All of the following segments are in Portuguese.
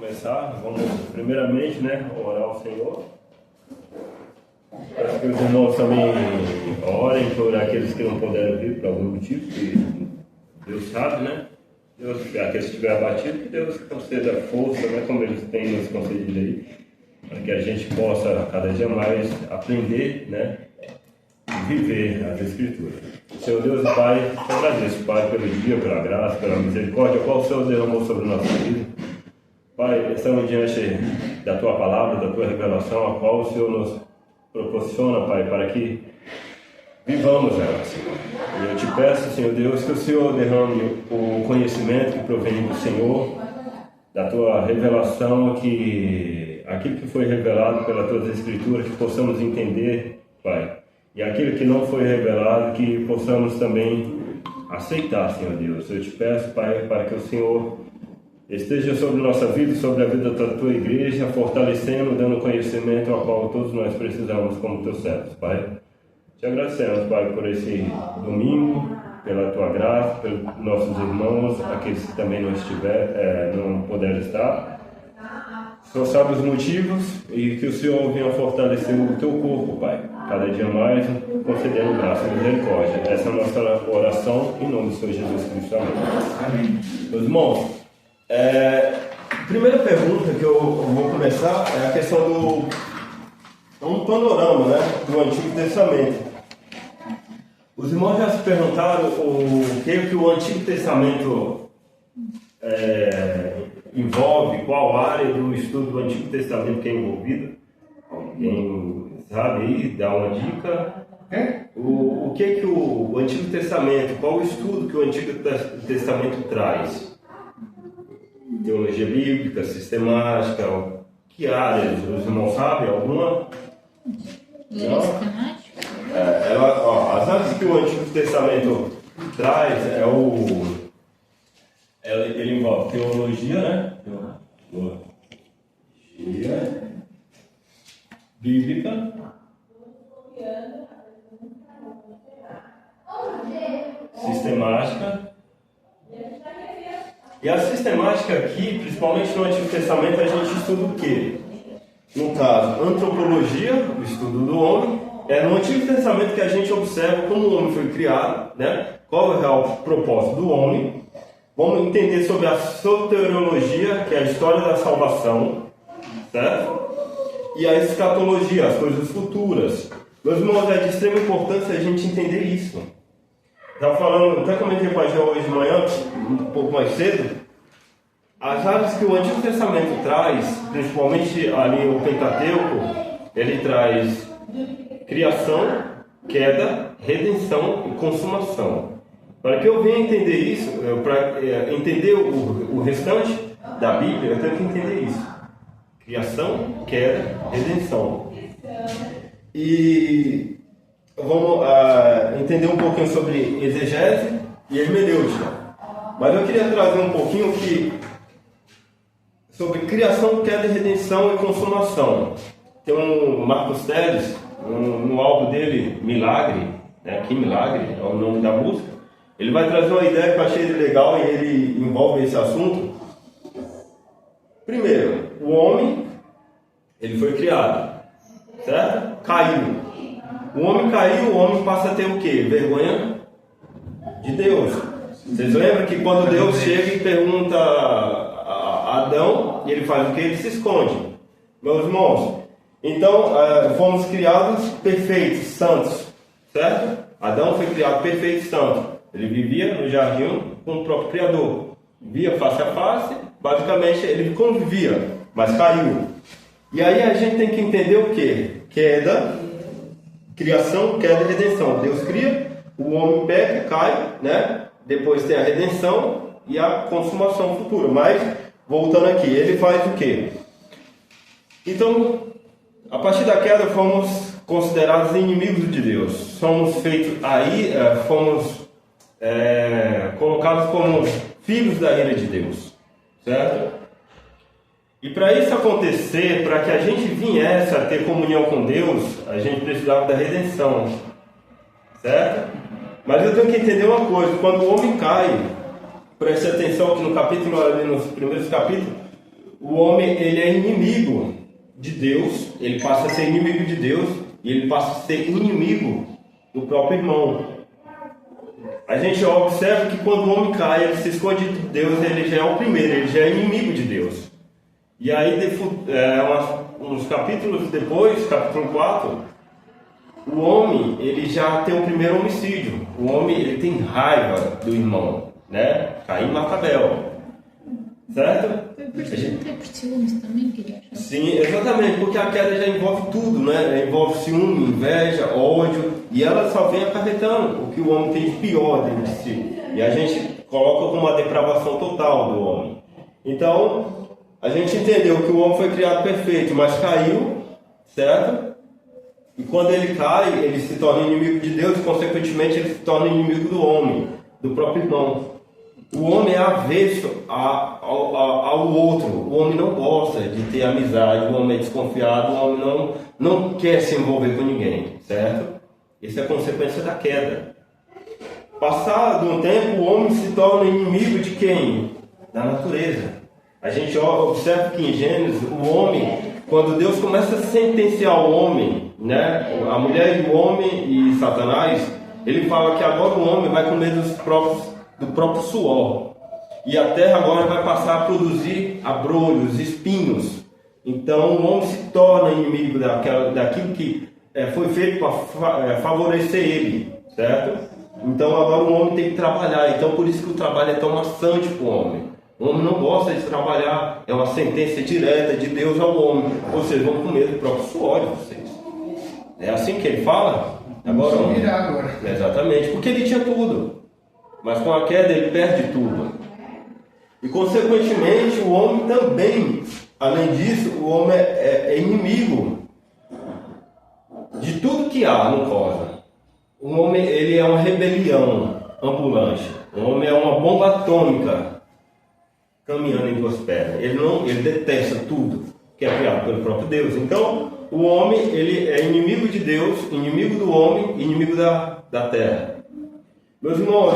Começar, vamos primeiramente, orar ao Senhor. Para que os irmãos também orem por aqueles que não puderam vir por algum motivo, que Deus sabe, Deus, aqueles que estiverem abatidos, que Deus conceda força, como eles têm nos concedido aí, para que a gente possa cada dia mais aprender, e viver as Escrituras. Senhor Deus e Pai, te agradeço, Pai, pelo dia, pela graça, pela misericórdia, qual o Senhor derramou sobre a nossa vida. Pai, estamos diante da Tua palavra, da Tua revelação, a qual o Senhor nos proporciona, Pai, para que vivamos ela, Senhor. E eu te peço, Senhor Deus, que o Senhor derrame o conhecimento que provém do Senhor, da Tua revelação, que aquilo que foi revelado pelas Tuas Escrituras, que possamos entender, Pai. E aquilo que não foi revelado, que possamos também aceitar, Senhor Deus. Eu te peço, Pai, para que o Senhor esteja sobre nossa vida, sobre a vida da Tua igreja, fortalecendo, dando conhecimento ao qual todos nós precisamos como Teus servos, Pai. Te agradecemos, Pai, por esse domingo, pela Tua graça, pelos nossos irmãos, aqueles que também não puderam estar. O Senhor sabe os motivos e que o Senhor venha fortalecer o Teu corpo, Pai, cada dia mais, concedendo graça e misericórdia. Essa é a nossa oração, em nome do Senhor Jesus Cristo. Amém. Meus irmãos, primeira pergunta que eu vou começar é a questão um panorama, do Antigo Testamento. Os irmãos já se perguntaram o que o Antigo Testamento envolve, qual área do estudo do Antigo Testamento que é envolvida? Alguém sabe aí? Dá uma dica. O que o Antigo Testamento, qual o estudo que o Antigo Testamento traz? Teologia bíblica, sistemática, que áreas? Os irmãos sabem alguma? Sistemática? As áreas que o Antigo Testamento traz ele envolve teologia, teologia bíblica, sistemática. E a sistemática aqui, principalmente no Antigo Testamento, a gente estuda o quê? No caso, antropologia, o estudo do homem. É no Antigo Testamento que a gente observa como o homem foi criado, qual é o real propósito do homem. Vamos entender sobre a soteriologia, que é a história da salvação, certo? E a escatologia, as coisas futuras. Meus irmãos, é de extrema importância a gente entender isso. Estava falando, até comentei com a Gê hoje de manhã, um pouco mais cedo, as áreas que o Antigo Testamento traz, principalmente ali o Pentateuco, ele traz criação, queda, redenção e consumação. Para que eu venha entender isso, para entender o restante da Bíblia, eu tenho que entender isso. Criação, queda, redenção. E vamos entender um pouquinho sobre exegese e hermenêutica. Mas eu queria trazer um pouquinho sobre criação, queda, redenção e consumação. Tem um Marcos Teles, no álbum dele, Milagre, Que Milagre é o nome da música. Ele vai trazer uma ideia que eu achei legal e ele envolve esse assunto. Primeiro, o homem, ele foi criado, certo? Caiu. O homem caiu, o homem passa a ter o quê? Vergonha de Deus. Vocês lembram que quando Deus chega e pergunta a Adão, ele faz o quê? Ele se esconde. Meus irmãos, então fomos criados perfeitos, santos, certo? Adão foi criado perfeito e santo. Ele vivia no jardim com o próprio Criador. Vivia face a face, basicamente ele convivia, mas caiu. E aí a gente tem que entender o quê? Queda, criação, queda e redenção. Deus cria, o homem peca, cai, Depois tem a redenção e a consumação futura. Mas, voltando aqui, ele faz o quê? Então, a partir da queda fomos considerados inimigos de Deus. Somos feitos aí, fomos colocados como filhos da ira de Deus, certo? E para isso acontecer, para que a gente viesse a ter comunhão com Deus, a gente precisava da redenção, certo? Mas eu tenho que entender uma coisa: quando o homem cai, preste atenção que no capítulo, ali nos primeiros capítulos, o homem ele é inimigo de Deus, ele passa a ser inimigo de Deus e ele passa a ser inimigo do próprio irmão. A gente observa que quando o homem cai, ele se esconde de Deus, ele já é o primeiro, ele já é inimigo de Deus. E aí, uns capítulos depois, capítulo 4, o homem ele já tem o primeiro homicídio. O homem ele tem raiva do irmão, né? Caim mata Abel. Certo? Foi por ciúmes também que ele achou. Sim, exatamente, porque a queda já envolve tudo, né? Envolve ciúme, inveja, ódio, e ela só vem acarretando o que o homem tem de pior dentro de si. E a gente coloca como uma depravação total do homem. Então, a gente entendeu que o homem foi criado perfeito, mas caiu, certo? E quando ele cai, ele se torna inimigo de Deus e, consequentemente, ele se torna inimigo do homem, do próprio irmão. O homem é avesso ao outro. O homem não gosta de ter amizade, o homem é desconfiado, o homem não quer se envolver com ninguém, certo? Isso é consequência da queda. Passado um tempo, o homem se torna inimigo de quem? Da natureza. A gente observa que em Gênesis, o homem, quando Deus começa a sentenciar o homem, né? A mulher e o homem e Satanás, ele fala que agora o homem vai comer do próprio suor. E a terra agora vai passar a produzir abrolhos, espinhos. Então o homem se torna inimigo daquilo que foi feito para favorecer ele, certo? Então agora o homem tem que trabalhar. Então por isso que o trabalho é tão maçante para o homem. O homem não gosta de trabalhar. É uma sentença direta de Deus ao homem. Vocês vão comer do próprio suor de vocês. É assim que ele fala? Agora, agora. Exatamente, porque ele tinha tudo. Mas com a queda ele perde tudo. E consequentemente o homem também, além disso, o homem é inimigo de tudo que há no cosmos. O homem ele é uma rebelião ambulante. O homem é uma bomba atômica caminhando em duas pernas. Ele detesta tudo que é criado pelo próprio Deus. Então o homem ele é inimigo de Deus, inimigo do homem, inimigo da terra. Meus irmãos,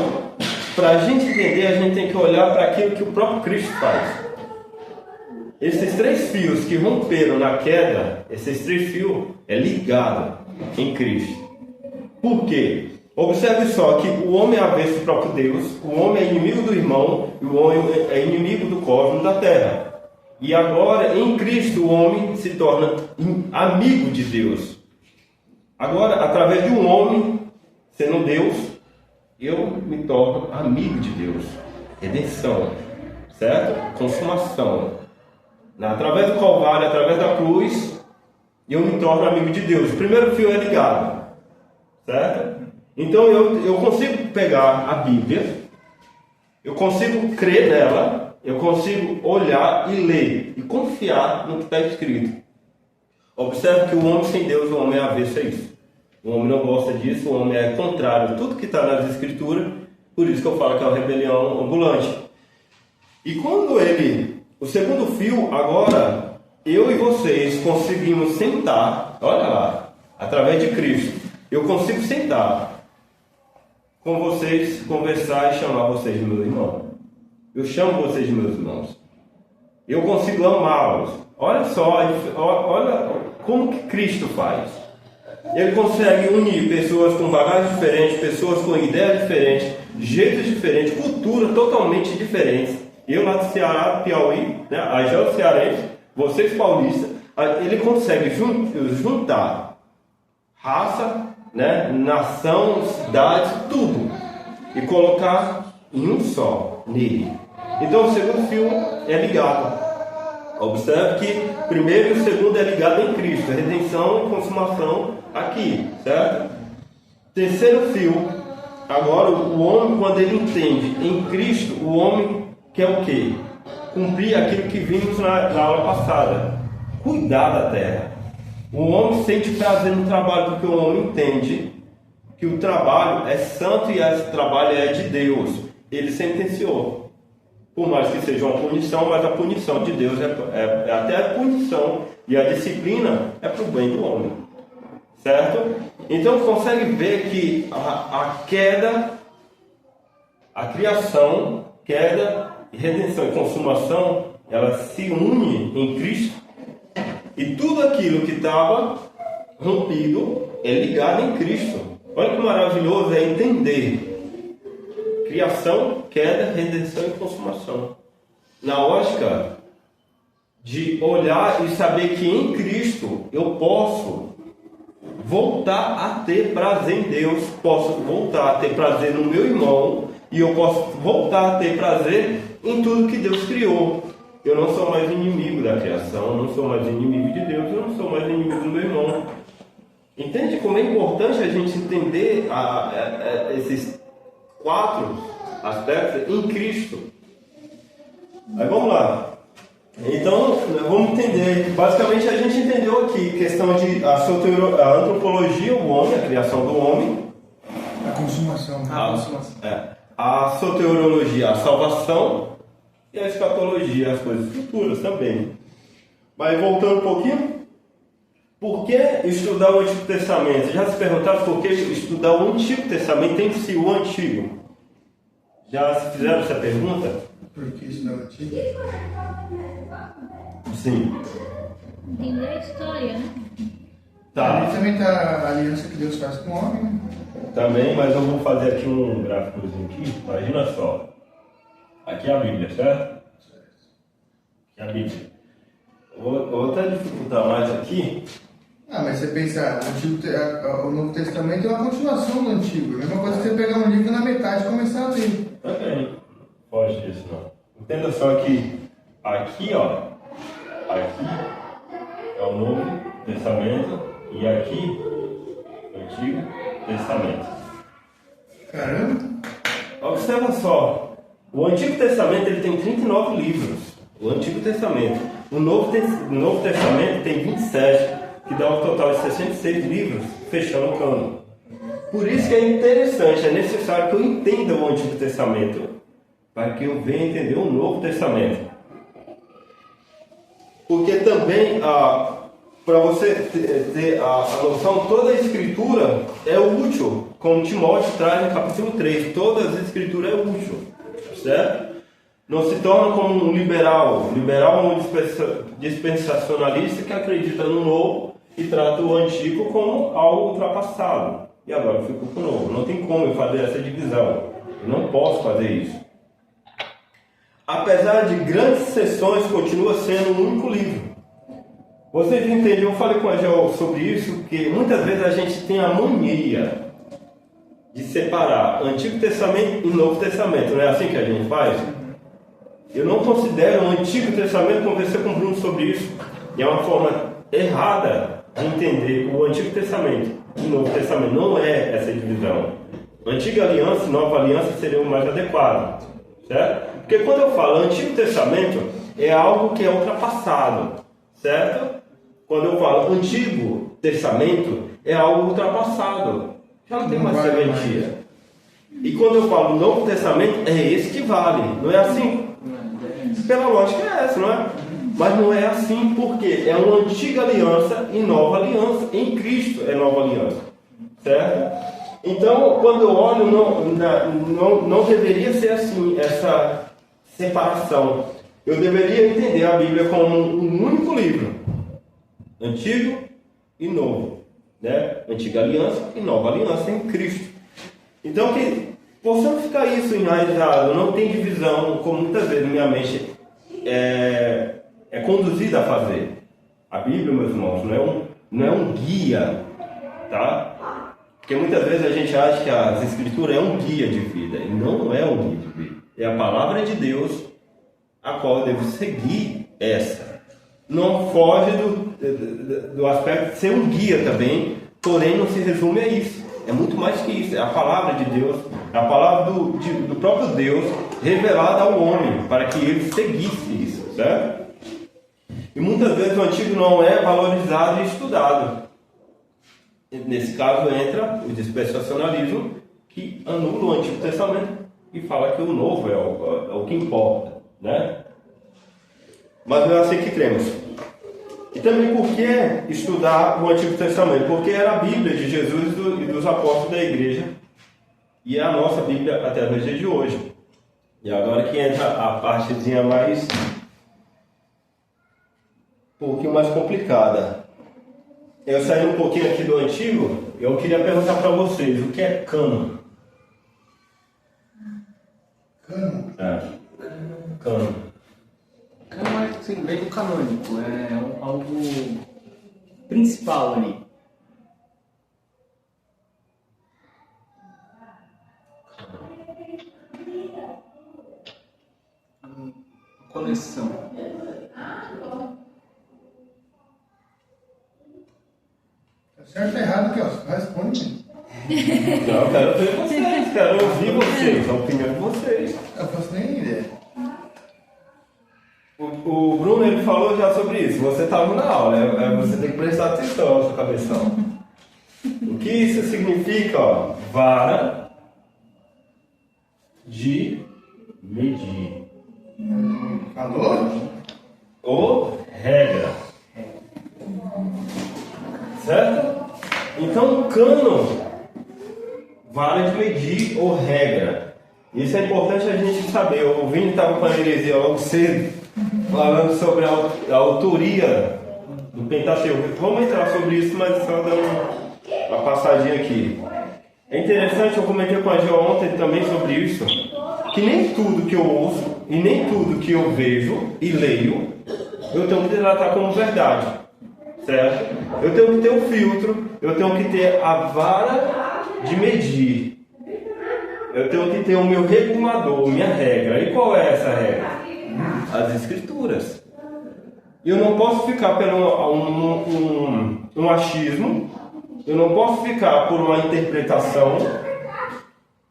para a gente entender, a gente tem que olhar para aquilo que o próprio Cristo faz. Esses três fios que romperam na queda, esses três fios é ligado em Cristo. Por quê? Observe só que o homem é avesso do próprio Deus, o homem é inimigo do irmão e o homem é inimigo do cosmos da terra. E agora, em Cristo, o homem se torna amigo de Deus. Agora, através de um homem, sendo Deus, eu me torno amigo de Deus. Redenção, certo? Consumação. Através do Calvário, através da cruz, eu me torno amigo de Deus. O primeiro fio é ligado, certo? Então eu consigo pegar a Bíblia, eu consigo crer nela, eu consigo olhar e ler e confiar no que está escrito. Observe que o homem sem Deus, o homem é avesso a isso. O homem não gosta disso, o homem é contrário a tudo que está nas escrituras, por isso que eu falo que é uma rebelião ambulante. E quando o segundo fio, agora, eu e vocês conseguimos sentar, olha lá, através de Cristo, eu consigo sentar com vocês, conversar e chamar vocês de meus irmãos. Eu chamo vocês de meus irmãos. Eu consigo amá-los. Olha só, olha como que Cristo faz. Ele consegue unir pessoas com bagagens diferentes, pessoas com ideias diferentes, jeitos diferentes, culturas totalmente diferentes. Eu lá do Ceará, Piauí, né, a Jô cearense, vocês paulistas, ele consegue juntar raça, né, nação, cidade, tudo, e colocar em um só, nele. Então o segundo fio é ligado. Observe que o primeiro e o segundo é ligado em Cristo, a redenção e consumação aqui, certo? Terceiro fio, agora o homem, quando ele entende em Cristo, o homem quer o quê? Cumprir aquilo que vimos na aula passada, cuidar da terra. O homem sente prazer no trabalho porque o homem entende que o trabalho é santo e esse trabalho é de Deus. Ele sentenciou. Por mais que seja uma punição, mas a punição de Deus é até a punição e a disciplina é para o bem do homem. Certo? Então consegue ver que a queda, a criação, queda, redenção e consumação ela se une em Cristo e tudo aquilo que estava rompido é ligado em Cristo. Olha que maravilhoso é entender criação, queda, redenção e consumação. Na ótica de olhar e saber que em Cristo eu posso voltar a ter prazer em Deus, posso voltar a ter prazer no meu irmão e eu posso voltar a ter prazer em tudo que Deus criou. Eu não sou mais inimigo da criação, eu não sou mais inimigo de Deus, eu não sou mais inimigo do meu irmão. Entende como é importante a gente entender esses 4 aspectos em Cristo? Aí vamos lá. Então, vamos entender. Basicamente, a gente entendeu aqui questão de a antropologia, o homem, a criação do homem. A consumação. A soteriologia, a salvação. E a escatologia, as coisas futuras também. Mas voltando um pouquinho. Por que estudar o Antigo Testamento? Já se perguntaram por que estudar o Antigo Testamento em si, o Antigo? Já se fizeram essa pergunta? Por que estudar o Antigo? Sim. Entender a história, né? Tá. Ali também está a aliança que Deus faz com o homem, né? Também, mas eu vou fazer aqui um gráficozinho aqui. Imagina só. Aqui é a Bíblia, certo? Aqui é a Bíblia. Vou até dificultar mais aqui. Mas você pensa, o Novo Testamento é uma continuação do Antigo. É a mesma coisa que você pegar um livro na metade e começar a ler. Também. Pode disso, não. Entenda só que aqui, ó. Aqui é o Novo Testamento e aqui o Antigo Testamento. Caramba! Observa só. O Antigo Testamento ele tem 39 livros. O Antigo Testamento. O Novo Testamento tem 27, que dá um total de 66 livros, fechando o cano. Por isso que é interessante, é necessário que eu entenda o Antigo Testamento, para que eu venha entender o Novo Testamento. Porque também, para você ter a noção, toda a Escritura é útil, como Timóteo traz no capítulo 3, toda a Escritura é útil, certo? Não se torna como um liberal ou um dispensacionalista que acredita no novo e trata o antigo como algo ultrapassado. E agora eu fico com o novo. Não tem como eu fazer essa divisão. Eu não posso fazer isso. Apesar de grandes seções, continua sendo um único livro. Vocês entendem? Eu falei com a Gel sobre isso, que muitas vezes a gente tem a mania de separar Antigo Testamento e Novo Testamento. Não é assim que a gente faz? Eu não considero o Antigo Testamento, conversei com o Bruno sobre isso, e é uma forma errada de entender o Antigo Testamento e o Novo Testamento. Não é essa divisão. Antiga Aliança e Nova Aliança seriam o mais adequado, certo? Porque quando eu falo Antigo Testamento, é algo que é ultrapassado, certo? Quando eu falo Antigo Testamento, é algo ultrapassado. Já não tem mais serventia. E quando eu falo Novo Testamento, é esse que vale. Não é assim? Pela lógica é essa, não é? Mas não é assim porque é uma antiga aliança e nova aliança. Em Cristo é nova aliança. Certo? Então, quando eu olho, não deveria ser assim, essa separação. Eu deveria entender a Bíblia como um único livro. Antigo e novo. Né? Antiga aliança e nova aliança em Cristo. Então, que possamos ficar isso enraizado, não tem divisão, como muitas vezes minha mente é conduzida a fazer. A Bíblia, meus irmãos, não é um guia, tá? Porque muitas vezes a gente acha que as Escrituras é um guia de vida, e não é um guia de vida. É a palavra de Deus, a qual eu devo seguir essa. Não foge do aspecto de ser um guia também, porém não se resume a isso. É muito mais que isso, é a palavra de Deus, é a palavra do próprio Deus revelada ao homem, para que ele seguisse isso, certo? E muitas vezes o antigo não é valorizado e estudado. Nesse caso entra o dispensacionalismo, que anula o Antigo Testamento e fala que o novo é o que importa, né? Mas não é assim que cremos. E também por que estudar o Antigo Testamento? Porque era a Bíblia de Jesus e dos apóstolos da igreja. E é a nossa Bíblia até nos dias de hoje. E agora que entra a partezinha mais pouquinho mais complicada. Eu saí um pouquinho aqui do antigo, eu queria perguntar para vocês, o que é cano? Cano? Cano. Cano é assim, bem do canônico, é algo principal ali. Conexão. Tá certo ou errado aqui, ó. Responde. Não, eu quero ver vocês, quero ouvir vocês, a opinião de vocês. Eu faço nem ideia. O Bruno, ele falou já sobre isso, você estava na aula, você tem que prestar atenção na sua cabeção. O que isso significa, ó? Vara de medir. Falou? Ou regra. Certo? Então, cano, vara de medir ou regra. Isso é importante a gente saber. O Vini estava com a heresia logo cedo, falando sobre a autoria do Pentateuco. Vamos entrar sobre isso, mas só dando uma passadinha aqui. É interessante, eu comentei com a Geo ontem também sobre isso, que nem tudo que eu ouço e nem tudo que eu vejo e leio, eu tenho que tratar como verdade, certo? Eu tenho que ter um filtro, eu tenho que ter a vara de medir, eu tenho que ter o meu regulador, minha regra. E qual é essa regra? As Escrituras. Eu não posso ficar pelo um achismo, eu não posso ficar por uma interpretação,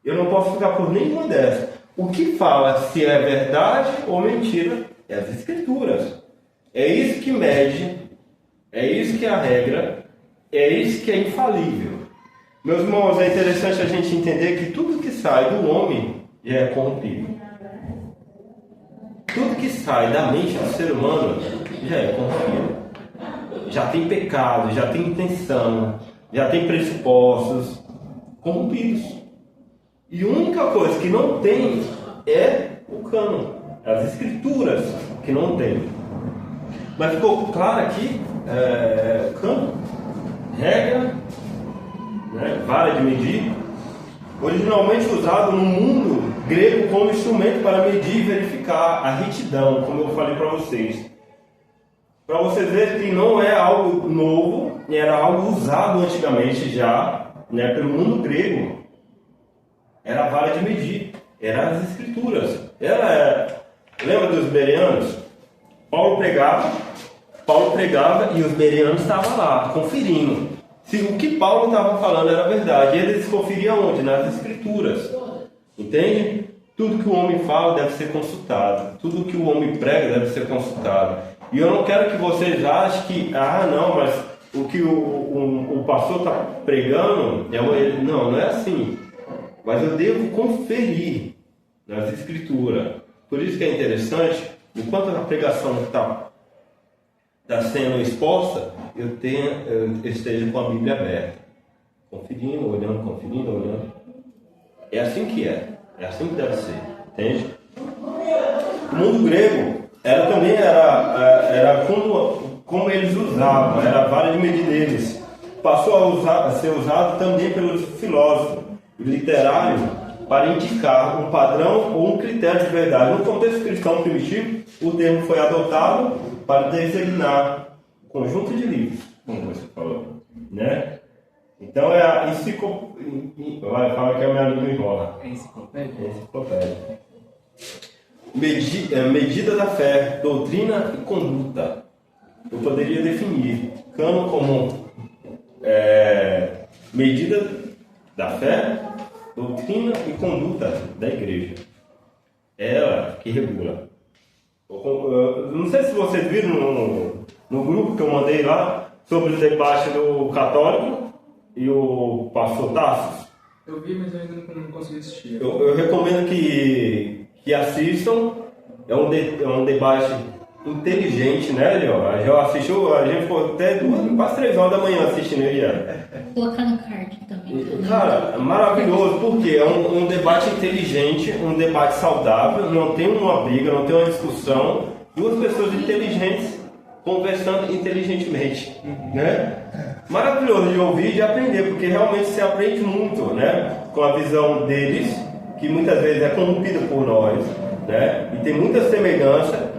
eu não posso ficar por nenhuma dessas. O que fala se é verdade ou mentira é as Escrituras. É isso que mede, é isso que é a regra, é isso que é infalível. Meus irmãos, é interessante a gente entender que tudo que sai do homem já é corrompido. Tudo que sai da mente do ser humano já é corrompido. Já tem pecado, já tem intenção, já tem pressupostos corrompidos. E a única coisa que não tem é o cânon, as Escrituras que não tem. Mas ficou claro aqui, cânon, regra, né, vara de medir, originalmente usado no mundo grego como instrumento para medir e verificar a retidão, como eu falei para vocês. Para vocês verem que não é algo novo, era algo usado antigamente já, né, pelo mundo grego. Era a vara de medir, eram as Escrituras. Lembra dos bereanos? Paulo pregava e os bereanos estavam lá, conferindo. Se o que Paulo estava falando era verdade, eles conferiam onde? Nas Escrituras. Entende? Tudo que o homem fala deve ser consultado. Tudo que o homem prega deve ser consultado. E eu não quero que vocês achem que, não, mas o que o pastor está pregando, não é assim. Mas eu devo conferir nas Escrituras. Por isso que é interessante, enquanto a pregação está sendo exposta, eu esteja com a Bíblia aberta. Conferindo, olhando. É assim que é assim que deve ser. Entende? O mundo grego era como eles usavam, era a vara de medir deles. Passou a ser usado também pelos filósofos literários para indicar um padrão ou um critério de verdade. No contexto cristão primitivo, o termo foi adotado para designar um conjunto de livros, como você falou, né? Então fala que a minha língua enrola. É enciclopédia? É enciclopédia. Medida da fé, doutrina e conduta. Eu poderia definir cano como medida da fé, doutrina e conduta da igreja. Ela que regula. Não sei se vocês viram no grupo que eu mandei lá sobre o debate do católico e o pastor Tassos. Eu vi, mas eu ainda não consegui assistir. Eu recomendo que assistam. É um debate inteligente, né, Léo? A gente assistiu, a gente ficou até quase 3 horas da manhã assistindo ele. Colocar no card também. Cara, maravilhoso, porque é um debate inteligente, um debate saudável, não tem uma briga, não tem uma discussão. Duas pessoas inteligentes conversando inteligentemente, né? Maravilhoso de ouvir e de aprender, porque realmente se aprende muito, né? Com a visão deles, que muitas vezes é corrompida por nós, né? E tem muita semelhança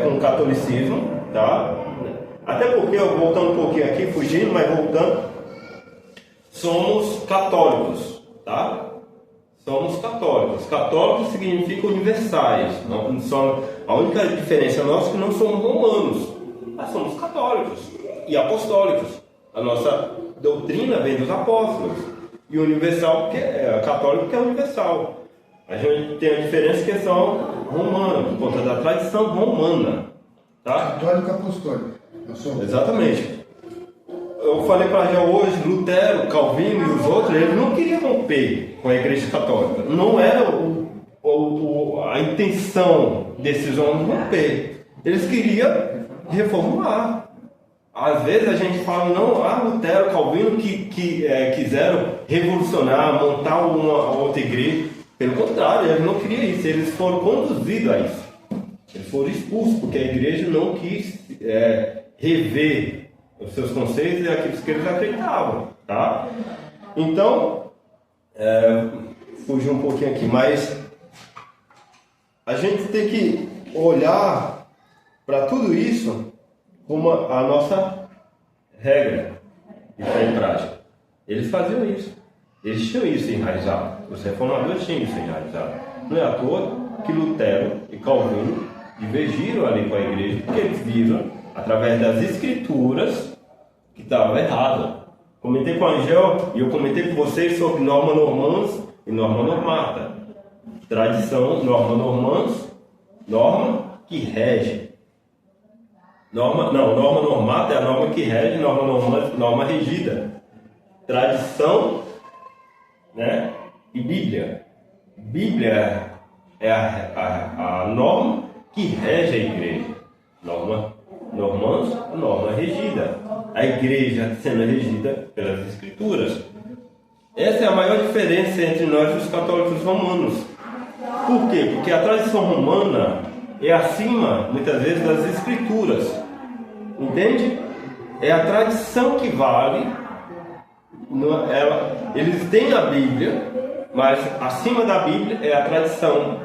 com o catolicismo, tá? Até porque, voltando um pouquinho aqui, fugindo, mas voltando, somos católicos, tá? Somos católicos. Católicos significa universais. Não somos, a única diferença nossa é que não somos romanos, mas somos católicos e apostólicos. A nossa doutrina vem dos apóstolos. E o universal, que é católico, que é universal. A gente tem a diferença que são romanos, por conta da tradição romana. Tá? Católico apostólico. Eu sou. Exatamente. Eu falei para já hoje, Lutero, Calvino e os outros, eles não queriam romper com a Igreja Católica. Não era a intenção desses homens romper. Eles queriam reformular. Às vezes a gente fala, não, Lutero, Calvino que quiseram revolucionar, montar uma outra igreja. Pelo contrário, eles não queriam isso, eles foram conduzidos a isso. Eles foram expulsos, porque a igreja não quis rever os seus conceitos e aquilo que eles acreditavam, tá? Então, fugir um pouquinho aqui, mas a gente tem que olhar para tudo isso como a nossa regra de fé e prática. Eles faziam isso, eles tinham isso enraizado, os reformadores tinham isso enraizado. Não é à toa que Lutero e Calvino divergiram ali com a igreja, porque eles viram, através das escrituras, que estava errado. Comentei com o Angel e eu comentei com vocês sobre norma normans e norma normata. Tradição, norma normans, norma que rege. Norma normata é a norma que rege, norma normans, norma regida. Tradição, né? E Bíblia. Bíblia é a norma que rege a igreja. Norma normans, norma regida. A igreja sendo regida pelas escrituras. Essa é a maior diferença entre nós e os católicos romanos. Por quê? Porque a tradição romana é acima, muitas vezes, das escrituras. Entende? É a tradição que vale. Eles têm a Bíblia, mas acima da Bíblia é a tradição.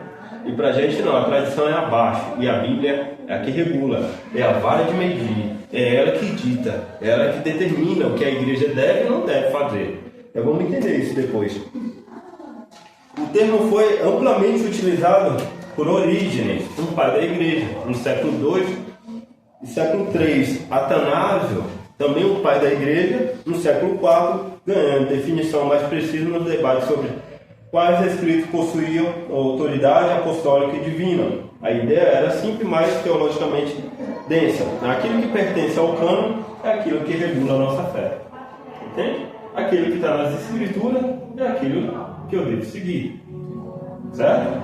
E pra gente não, a tradição é abaixo. E a Bíblia é a que regula, é a vara de medir, é ela que dita, é ela que determina o que a igreja deve e não deve fazer. Então vamos entender isso depois. O termo foi amplamente utilizado por Orígenes, um pai da igreja, no século II e século III. Atanásio, também um pai da igreja, no século IV, ganhando definição mais precisa nos debates sobre quais escritos possuíam autoridade apostólica e divina. A ideia era simples, mas teologicamente densa. Aquilo que pertence ao cânon é aquilo que regula a nossa fé. Entende? Aquilo que está nas escrituras é aquilo que eu devo seguir. Certo?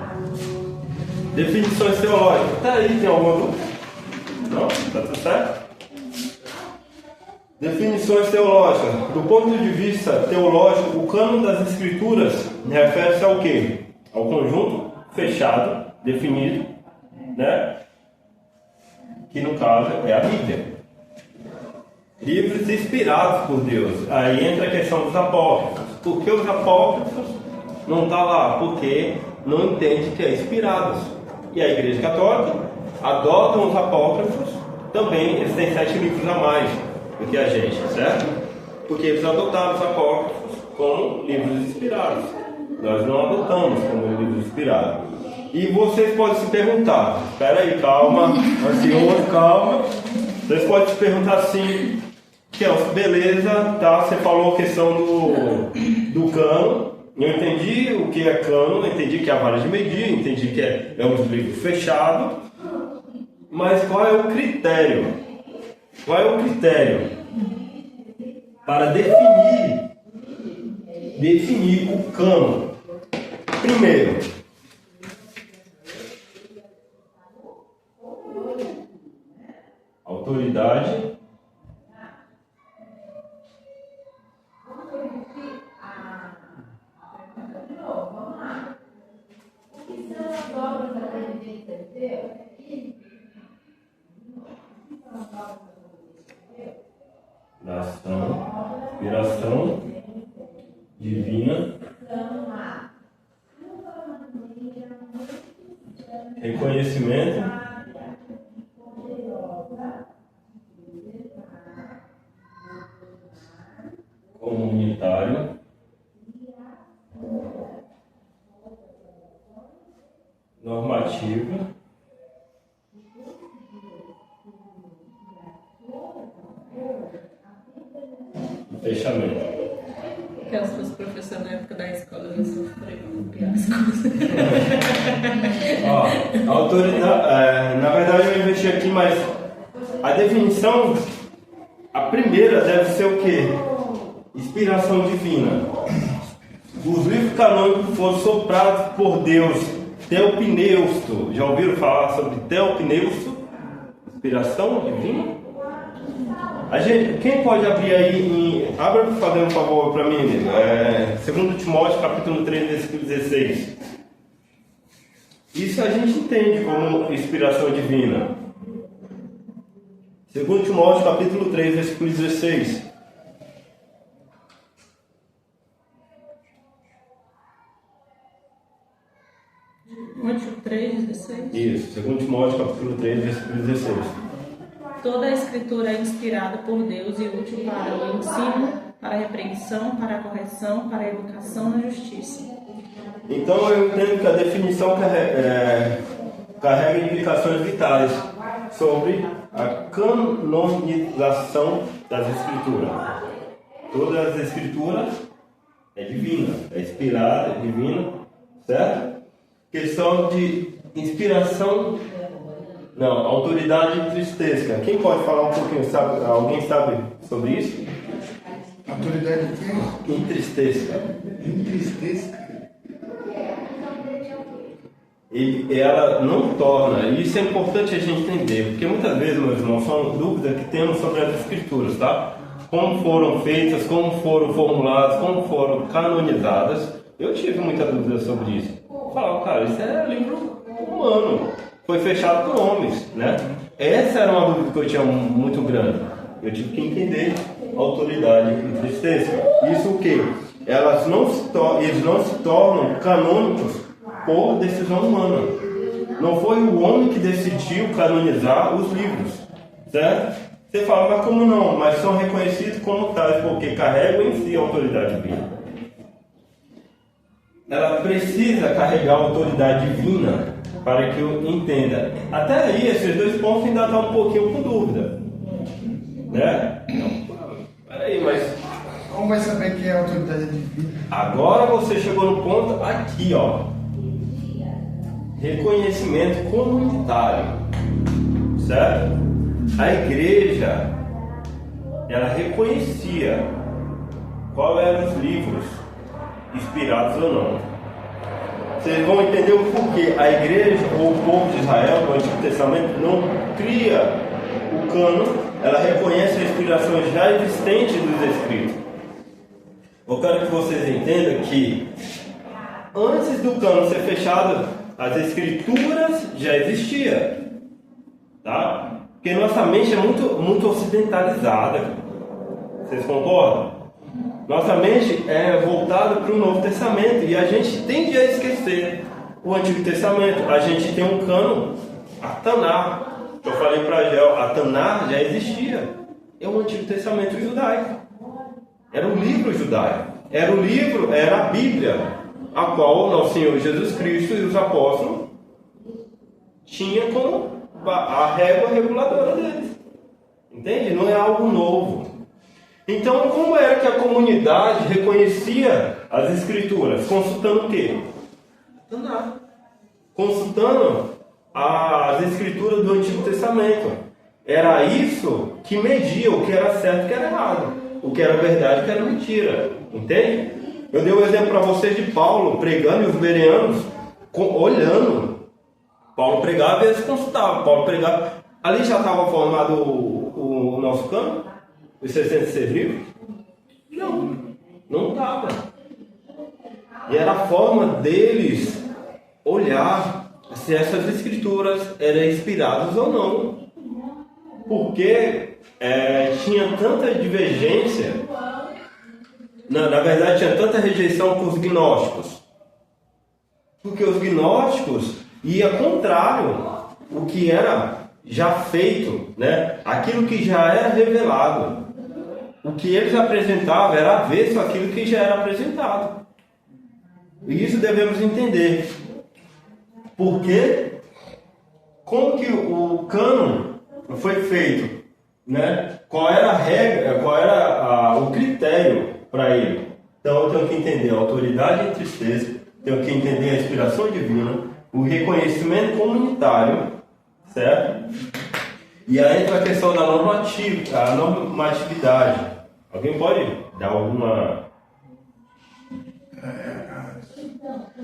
Definições teológicas. Até aí tem alguma dúvida? Não? Está tudo certo? Definições teológicas. Do ponto de vista teológico, o cânon das escrituras refere-se ao quê? Ao conjunto fechado, definido, né? Que no caso é a Bíblia. Livros inspirados por Deus. Aí entra a questão dos apócrifos. Por que os apócrifos não estão lá? Porque não entende que é inspirados. E a Igreja Católica adota os apócrifos. Também eles têm 7 livros a mais do que a gente, certo? Porque eles adotaram os apócrifos como livros inspirados. Nós não adotamos como livros inspirados. E vocês podem se perguntar, espera aí, calma, ansioso, calma. Vocês podem se perguntar assim, Kelso, beleza, tá? Você falou a questão do cano. Eu entendi o que é cano, entendi que é a vara de medir, entendi que é um livro fechado. Mas qual é o critério? Qual é o critério para definir o cano? Primeiro, autoridade Inspiração divina. Reconhecimento comunitário. Normativa. Fechamento. Que se fosse professor na época da escola, eu sofri com copiar as coisas. Ó, autoridade, na verdade eu investi aqui, mas a definição, a primeira deve ser o quê? Inspiração divina. Os livros canônicos foram soprados por Deus. Teopneusto. Já ouviram falar sobre teopneusto? Inspiração divina? Quem pode abrir aí abra por fazer um favor para mim, amigo. 2 Timóteo capítulo 3, versículo 16. Isso a gente entende como inspiração divina. 2 Timóteo capítulo 3, versículo 16. Timóteo 3, 16. Isso, 2 Timóteo capítulo 3, versículo 16. Toda a escritura é inspirada por Deus e útil para o ensino, para a repreensão, para a correção, para a educação na justiça. Então eu entendo que a definição carrega implicações vitais sobre a canonização das escrituras. Todas as escrituras é divina, é inspirada, é divina, certo? Questão de inspiração, não, autoridade intristesca. Quem pode falar um pouquinho? Alguém sabe sobre isso? Autoridade de quem? Entristesca. Entristesca. E ela não torna, e isso é importante a gente entender, porque muitas vezes, meus irmãos, são dúvidas que temos sobre as escrituras, tá? Como foram feitas, como foram formuladas, como foram canonizadas. Eu tive muita dúvida sobre isso. Eu falava, cara, isso é livro humano, foi fechado por homens, né? Essa era uma dúvida que eu tinha muito grande. Eu tive que entender a autoridade entristesca. Isso o quê? Eles não se tornam canônicos por decisão humana. Não foi o homem que decidiu canonizar os livros, certo? Você fala, mas como não? Mas são reconhecidos como tais, porque carregam em si a autoridade divina. Ela precisa carregar a autoridade divina para que eu entenda. Até aí, esses dois pontos ainda estão um pouquinho com dúvida, né? Não, peraí, mas Como vai saber que é a autoridade divina? agora você chegou no ponto aqui, ó. Reconhecimento comunitário, certo? A igreja, ela reconhecia qual eram os livros inspirados ou não. Vocês vão entender o porquê. A igreja ou o povo de Israel no Antigo Testamento não cria o cânon, ela reconhece a inspiração já existente dos escritos. Eu quero que vocês entendam que antes do cânon ser fechado, as escrituras já existiam, tá? Porque nossa mente é muito ocidentalizada. Vocês concordam? Nossa mente é voltada para o Novo Testamento e a gente tende a esquecer o Antigo Testamento. A gente tem um cânon, a Taná. Eu falei para Gel, a Taná já existia. É o Antigo Testamento judaico. Era um livro judaico. Era a Bíblia, a qual o nosso Senhor Jesus Cristo e os apóstolos tinham como a régua reguladora deles. Entende? Não é algo novo. Então, como era que a comunidade reconhecia as escrituras? Consultando o quê? Consultando as escrituras do Antigo Testamento. Era isso que media o que era certo e o que era errado. O que era verdade e o que era mentira. Entende? Eu dei um exemplo para vocês de Paulo pregando e os bereanos olhando. Paulo pregava e eles consultavam. Paulo pregava. Ali já estava formado o nosso campo? Os 66 livros? Não estava. E era a forma deles olhar se essas escrituras eram inspiradas ou não. porque tinha tanta divergência, na verdade tinha tanta rejeição por os gnósticos, porque os gnósticos iam contrário o que era já feito, né? Aquilo que já era revelado. O que eles apresentavam era avesso àquilo que já era apresentado. E isso devemos entender. Porque como que o cânon foi feito, né? Qual era a regra, qual era o critério para ele? Então eu tenho que entender a autoridade entre os textos, tenho que entender a inspiração divina, o reconhecimento comunitário, certo? E aí entra a questão da normatividade. Alguém pode dar alguma...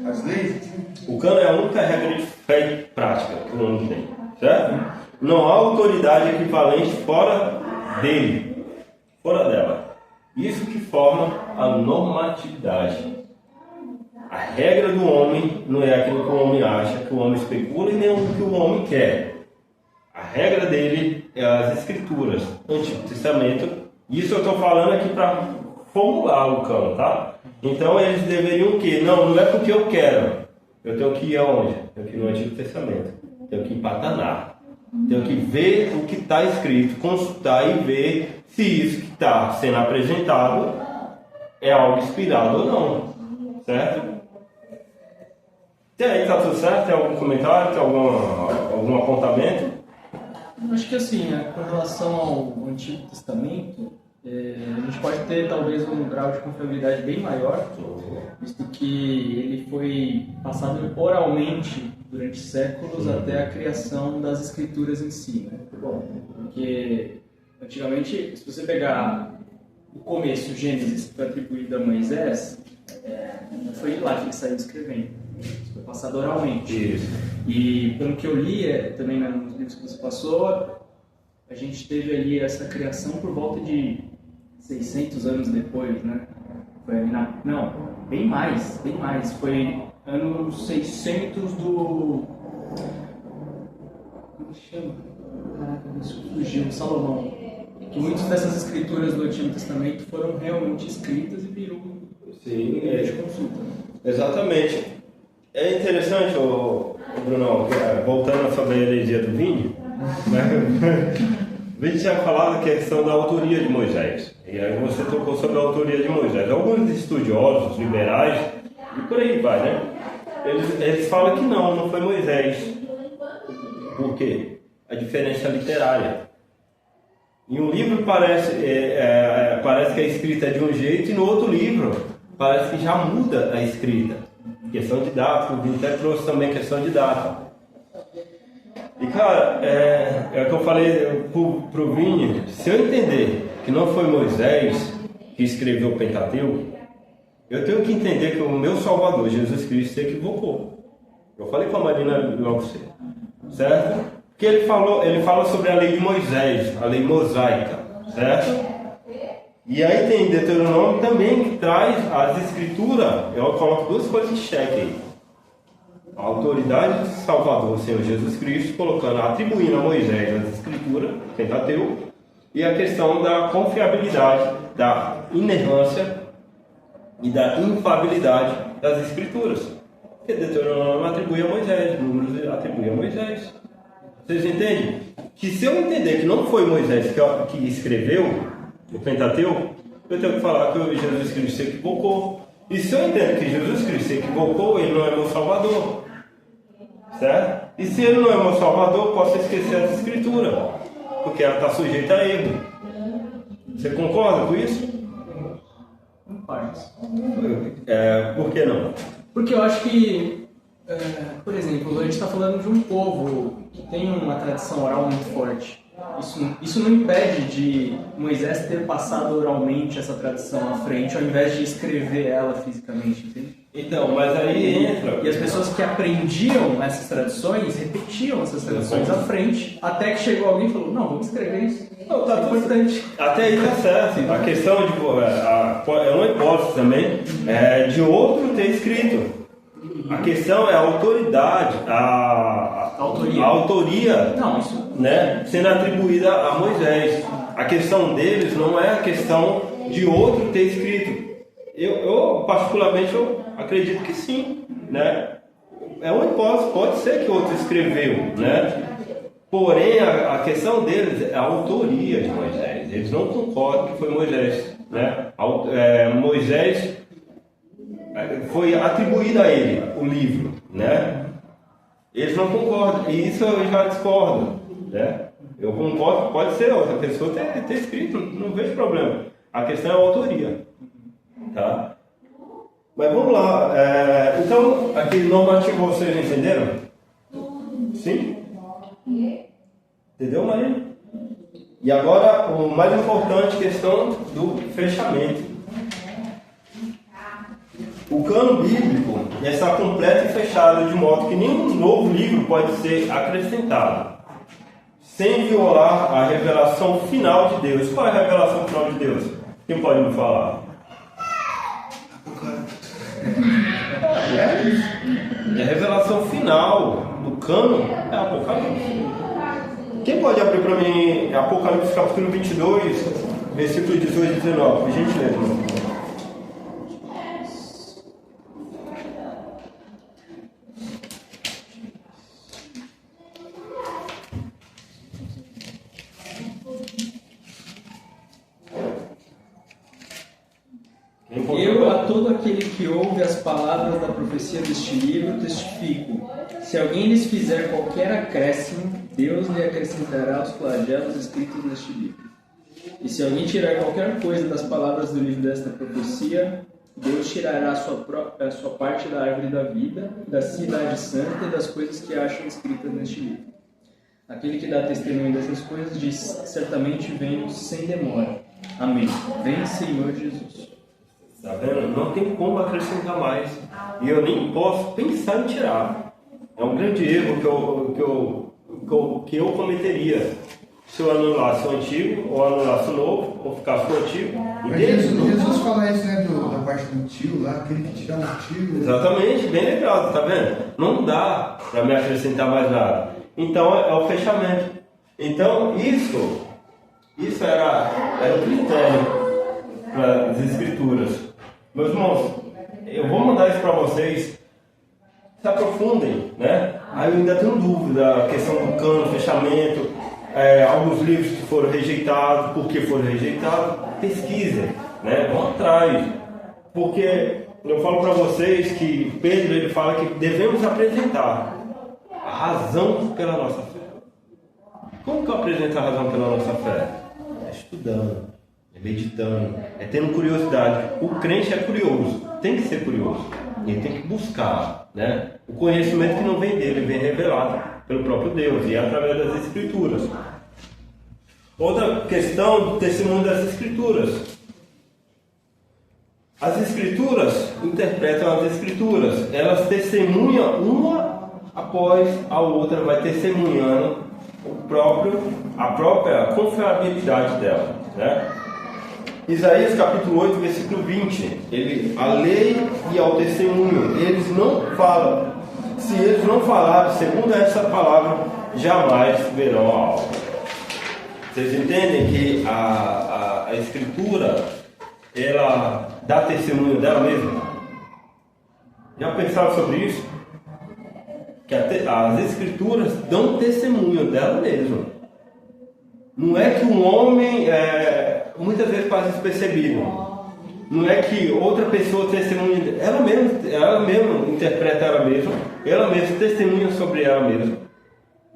As leis? O cânon é a única regra de fé e prática que o homem tem, certo? Não há autoridade equivalente fora dele, fora dela. Isso que forma a normatividade. A regra do homem não é aquilo que o homem acha, que o homem especula, e nem o que o homem quer. A regra dele é as Escrituras, Antigo Testamento. Isso eu estou falando aqui para formular o cânon, tá? Então eles deveriam o quê? Não é porque eu quero. Eu tenho que ir aonde? Eu tenho que ir no Antigo Testamento. Tenho que ir para Tanar. Tenho que ver o que está escrito, consultar e ver se isso que está sendo apresentado é algo inspirado ou não. Certo? E aí, tá tudo certo? Tem algum comentário? Tem algum apontamento? Acho que assim, com relação ao Antigo Testamento, a gente pode ter talvez um grau de confiabilidade bem maior, visto que ele foi passado oralmente durante séculos até a criação das escrituras em si, né? Porque antigamente, se você pegar o começo, Gênesis, que foi atribuído a Moisés, não foi lá que ele saiu escrevendo, isso foi passado oralmente. Isso. E pelo que eu li, também nos livros que você passou, a gente teve ali essa criação por volta de 600 anos depois, né? Foi ali não, bem mais. Foi ano 600 do... Como se chama? Caraca, isso fugiu, Salomão. Que muitas dessas escrituras do Antigo Testamento foram realmente escritas e virou Sim, de consulta. Exatamente. É interessante, Bruno, voltando sobre a heresia do vinho, né? A gente tinha falado que a questão da autoria de Moisés. E aí você tocou sobre a autoria de Moisés. Alguns estudiosos liberais, e por aí vai, né? Eles falam que não foi Moisés. Por quê? A diferença literária. Em um livro parece que a escrita é de um jeito, e no outro livro parece que já muda a escrita. Questão de data, o Vini até trouxe também questão de data. E cara, é o que eu falei pro Vini, se eu entender que não foi Moisés que escreveu o Pentateuco, eu tenho que entender que o meu Salvador, Jesus Cristo, se equivocou. Eu falei com a Marina logo cedo, certo? Porque ele fala sobre a lei de Moisés, a lei mosaica, certo? E aí tem Deuteronômio também que traz as escrituras. Eu coloco duas coisas em xeque aí. A autoridade do Salvador, o Senhor Jesus Cristo, atribuindo a Moisés as escrituras, Pentateuco, e a questão da confiabilidade, da inerrância e da infabilidade das escrituras. Porque Deuteronômio atribui a Moisés, Números atribui a Moisés. Vocês entendem? Que se eu entender que não foi Moisés que escreveu o Pentateuco, eu tenho que falar que Jesus Cristo se equivocou. E se eu entendo que Jesus Cristo se equivocou, ele não é meu Salvador. Certo? E se ele não é meu Salvador, eu posso esquecer essa escritura, porque ela está sujeita a erro. Você concorda com isso? Em partes. Por que não? Porque eu acho que, por exemplo, a gente está falando de um povo que tem uma tradição oral muito forte. Isso não impede de Moisés ter passado oralmente essa tradição à frente, ao invés de escrever ela fisicamente, entende? Então, mas aí entra... E as pessoas que aprendiam essas tradições, repetiam essas tradições à frente, até que chegou alguém e falou, não, vamos escrever isso. Não, tá tudo importante. Até aí tá certo. A questão de... é uma hipótese também, de outro ter escrito. A questão é a autoridade, a Autoria. A autoria, Não, isso. né, sendo atribuída a Moisés. A questão deles não é a questão de outro ter escrito. Eu particularmente, eu acredito que sim, né? É uma hipótese, pode ser que outro escreveu, né? Porém, a questão deles é a autoria de Moisés. Eles não concordam que foi Moisés, né? Moisés foi atribuído a ele o livro, né? Eles não concordam, e isso eu já discordo, né? Eu concordo, pode ser outra pessoa ter escrito, não vejo problema. A questão é a autoria, tá? Mas vamos lá. Então, aqui normativo vocês entenderam? Sim? Entendeu, Maria? E agora, o mais importante, questão do fechamento. O cano bíblico está completo e fechado, de modo que nenhum novo livro pode ser acrescentado, sem violar a revelação final de Deus. Qual é a revelação final de Deus? Quem pode me falar? A revelação final do cano é Apocalipse. Quem pode abrir para mim Apocalipse capítulo 22, versículo 18 e 19, por gentileza, irmão? Eu, a todo aquele que ouve as palavras da profecia deste livro, testifico: se alguém lhes fizer qualquer acréscimo, Deus lhe acrescentará os flagelos escritos neste livro. E se alguém tirar qualquer coisa das palavras do livro desta profecia, Deus tirará a sua parte da árvore da vida, da cidade santa e das coisas que acham escritas neste livro. Aquele que dá testemunho dessas coisas diz: certamente venho sem demora. Amém. Vem, Senhor Jesus. Tá vendo? Não tem como acrescentar mais. E eu nem posso pensar em tirar. É um grande erro que eu cometeria. Se eu anulasse o antigo, ou anulasse o novo, ou ficasse com o antigo. Mas Jesus fala isso, né, da parte do tio lá, aquele que tira o antigo. Exatamente, bem legal, tá vendo? Não dá para me acrescentar mais nada. Então é o fechamento. Então isso era o critério para as escrituras. Meus irmãos, eu vou mandar isso para vocês, se aprofundem, né? Aí eu ainda tenho dúvida, a questão do cano, fechamento, alguns livros que foram rejeitados, por que foram rejeitados, pesquisem, né? Vão atrás, porque eu falo para vocês que Pedro ele fala que devemos apresentar a razão pela nossa fé. Como que eu apresento a razão pela nossa fé? É estudando. Meditando, tendo curiosidade. O crente é curioso, tem que ser curioso, ele tem que buscar, né? O conhecimento que não vem dele, vem revelado pelo próprio Deus e através das Escrituras. Outra questão do testemunho das Escrituras. As Escrituras interpretam as Escrituras, elas testemunham uma após a outra, vai testemunhando a própria confiabilidade dela, né? Isaías capítulo 8, versículo 20, a lei e ao testemunho, eles não falam, se eles não falarem segundo essa palavra, jamais verão a alma. Vocês entendem que a Escritura, ela dá testemunho dela mesma? Já pensaram sobre isso? Que as Escrituras dão testemunho dela mesma. Não é que um homem muitas vezes passa despercebido. Não é que outra pessoa testemunha, ela mesma interpreta ela mesma, ela mesma testemunha sobre ela mesma,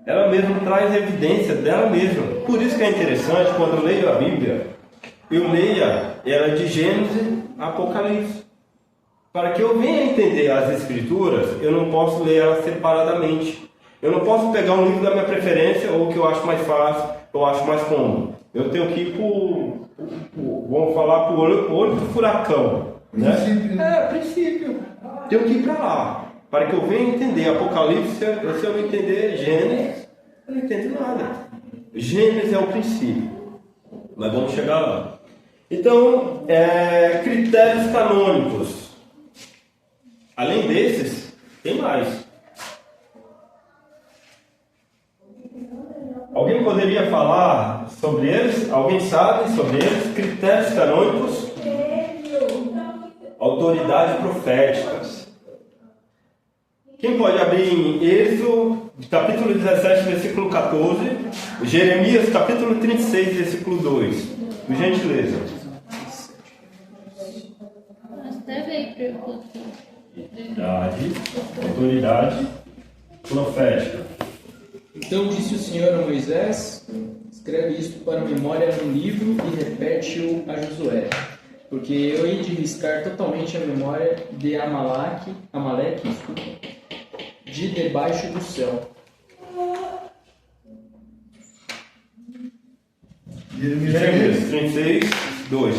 ela mesma traz evidência dela mesma. Por isso que é interessante, quando eu leio a Bíblia, eu leia ela de Gênesis a Apocalipse. Para que eu venha entender as Escrituras, eu não posso ler elas separadamente. Eu não posso pegar um livro da minha preferência, ou que eu acho mais fácil, ou acho mais cômodo. Eu tenho que ir vamos falar, para o olho do furacão. Né? Princípio. Tenho que ir para lá. Para que eu venha entender Apocalipse, se eu não entender Gênesis, eu não entendo nada. Gênesis é o princípio. Mas vamos chegar lá. Então, critérios canônicos. Além desses, tem mais. Alguém poderia falar sobre eles? Alguém sabe sobre eles? Critérios canônicos? Autoridade proféticas. Quem pode abrir em Êxodo, capítulo 17, versículo 14, Jeremias, capítulo 36, versículo 2, por gentileza. Escreve aí para eu. Autoridade profética. Então disse o Senhor a Moisés: escreve isto para memória num livro e repete-o a Josué, porque eu hei de riscar totalmente a memória de Amaleque, de debaixo do céu. Jeremias 36, 2.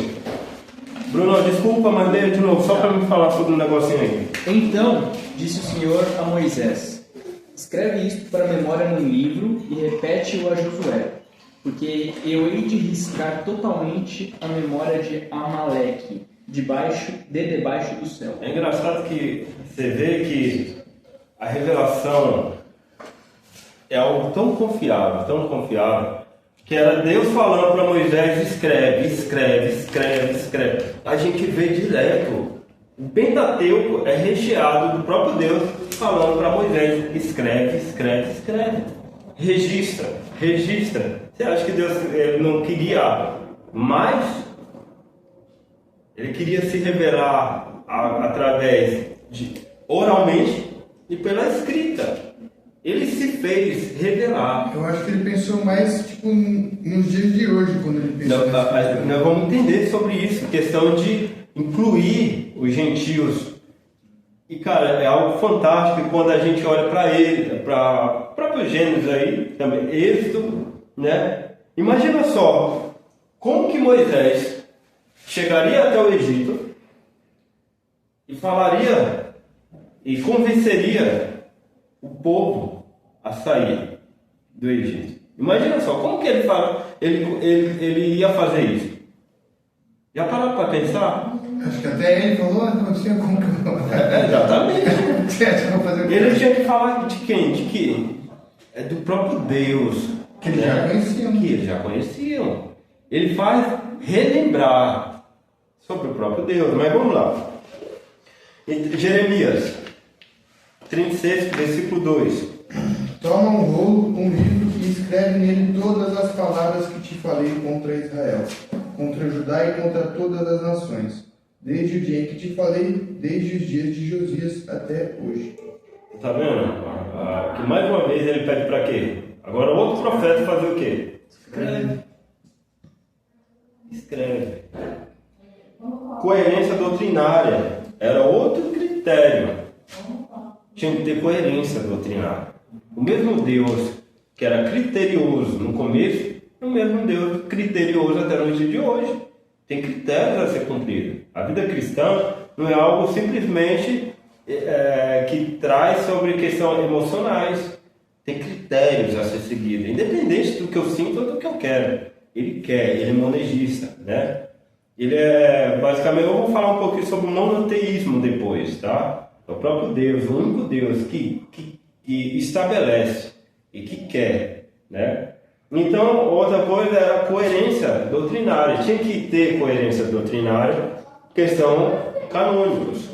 Bruno, desculpa, mas leia de novo, só para me falar sobre um negocinho aí. Então disse o Senhor a Moisés: escreve isto para memória num livro e repete-o a Josué, porque eu hei de riscar totalmente a memória de Amaleque, debaixo do céu. É engraçado que você vê que a revelação é algo tão confiável, que era Deus falando para Moisés: escreve. A gente vê direto. O Pentateuco é recheado do próprio Deus falando para Moisés: escreve. Registra. Você acha que Deus não queria mais? Ele queria se revelar através de oralmente e pela escrita. Ele se fez revelar. Eu acho que ele pensou mais, tipo, nos dias de hoje, quando ele pensou Nós vamos entender sobre isso, questão de incluir os gentios. E, cara, é algo fantástico quando a gente olha para ele, para próprios Gênesis aí, também, Êxodo, né? Imagina só, como que Moisés chegaria até o Egito e falaria e convenceria o povo a sair do Egito. Imagina só, como que ele ia fazer isso? Já parou para pensar? Acho que até ele falou, não sei como que eu vou Exatamente. fazer. Ele tinha que falar de quem? De que? É do próprio Deus. Que eles já conheciam. Que eles já conheciam. Ele faz relembrar sobre o próprio Deus. Mas vamos lá. Jeremias 36, versículo 2. Toma um rolo, um livro e escreve nele todas as palavras que te falei contra Israel, contra Judá e contra todas as nações, desde o dia em que te falei, desde os dias de Josias até hoje. Tá vendo? Que mais uma vez ele pede para quê? Agora outro profeta fazer o quê? Escreve. Coerência doutrinária era outro critério. Tinha que ter coerência doutrinária. O mesmo Deus que era criterioso no começo, é o mesmo Deus criterioso até no dia de hoje. Tem critérios a ser cumpridos. A vida cristã não é algo simplesmente que traz sobre questões emocionais. Tem critérios a ser seguidos, independente do que eu sinto ou do que eu quero. Ele é monegista, né? Ele é, basicamente, eu vou falar um pouquinho sobre o monoteísmo depois, tá? É o próprio Deus, o único Deus que estabelece e que quer, né? Então, outra coisa era a coerência doutrinária. Tinha que ter coerência doutrinária, questão canônicos.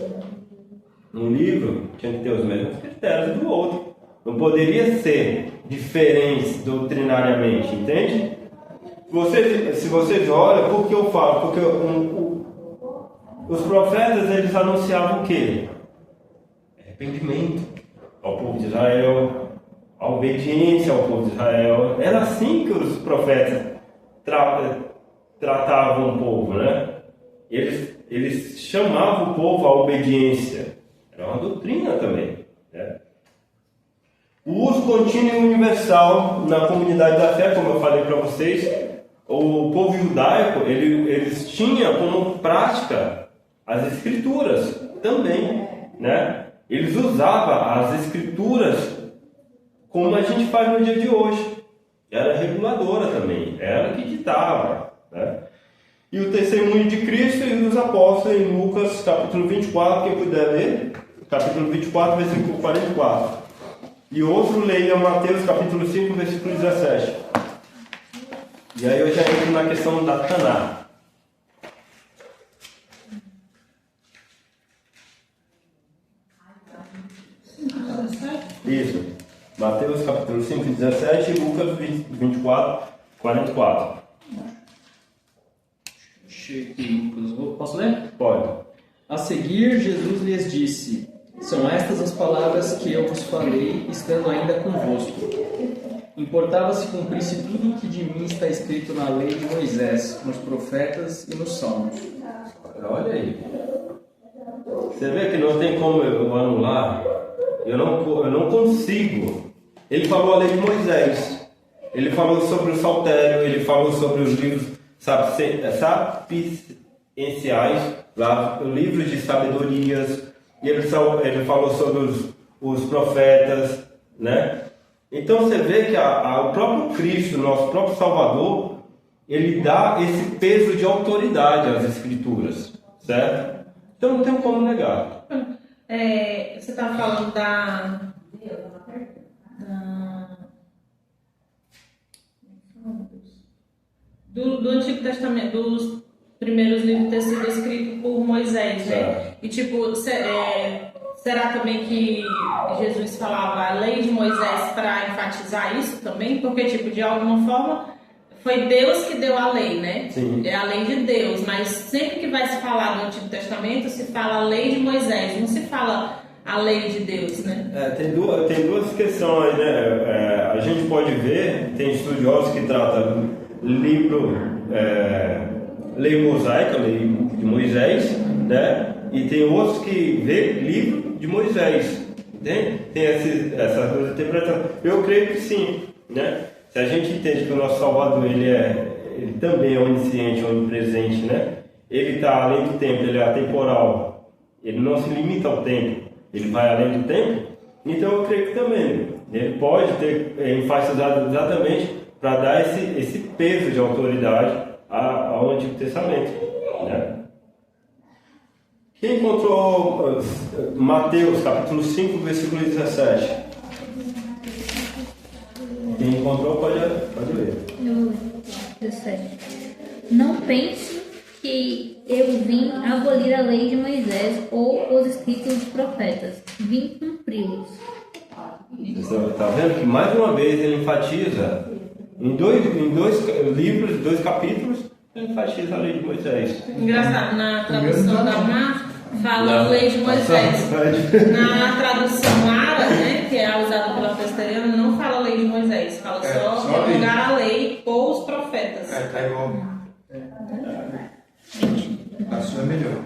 No livro, tinha que ter os mesmos critérios do outro. Não poderia ser diferente doutrinariamente, entende? Se vocês olham, por que eu falo? Porque os profetas, eles anunciavam o quê? Arrependimento ao povo de Israel, a obediência ao povo de Israel. Era assim que os profetas tratavam o povo, né? Eles chamavam o povo à obediência. Era uma doutrina também, né? O uso contínuo e universal na comunidade da fé, como eu falei para vocês, o povo judaico, eles tinham como prática as escrituras também, né? Eles usavam as escrituras como a gente faz no dia de hoje. Era reguladora também, era que ditava, né? E o testemunho de Cristo e dos apóstolos em Lucas, capítulo 24, quem puder ler, capítulo 24, versículo 44. E outro leia Mateus, capítulo 5, versículo 17. E aí eu já entro na questão da Taná. Isso. Mateus capítulo 5, 17 e Lucas 24, 44. Cheguei. Posso ler? Pode. A seguir, Jesus lhes disse: São estas as palavras que eu vos falei, estando ainda convosco. Importava-se cumprisse tudo o que de mim está escrito na lei de Moisés, nos profetas e nos salmos. Olha aí. Você vê que não tem como eu anular. Eu não consigo. Ele falou a lei de Moisés. Ele falou sobre o saltério. Ele falou sobre os livros sapienciais, livros de sabedorias. Ele falou sobre os profetas, né? Então você vê que o próprio Cristo, nosso próprio Salvador, ele dá esse peso de autoridade às Escrituras, certo? Então não tem como negar. Você está falando do Antigo Testamento, dos primeiros livros ter sido escritos por Moisés, né? E tipo, será também que Jesus falava a lei de Moisés para enfatizar isso também? Porque, tipo, de alguma forma, foi Deus que deu a lei, né? Sim. É a lei de Deus, mas sempre que vai se falar do Antigo Testamento, se fala a lei de Moisés, não se fala a lei de Deus, né? Tem duas questões, né? A gente pode ver, tem estudiosos que tratam lei mosaica, lei de Moisés, né? E tem outros que vê livro de Moisés, né? Tem essas duas interpretações. Eu creio que sim, né? Se a gente entende que o nosso Salvador ele também é onisciente, onipresente, né? Ele está além do tempo, ele é atemporal, ele não se limita ao tempo, ele vai além do tempo. Então eu creio que também ele pode ter enfatizado exatamente para dar esse peso de autoridade ao Antigo Testamento, né? Quem encontrou Mateus capítulo 5, versículo 17? Quem encontrou pode ler. Eu 17. Não pense que eu vim abolir a lei de Moisés ou os escritos dos profetas. Vim cumpri-los. Está vendo que mais uma vez ele enfatiza em dois livros, 2 capítulos, ele enfatiza a lei de Moisés. Engraçado, na tradução da Mar fala a lei de Moisés. Na tradução Ara, né, que é usada pela presbiteriana, não fala a lei de Moisés, fala só promulgar a lei ou os profetas. Tá igual. A sua é melhor.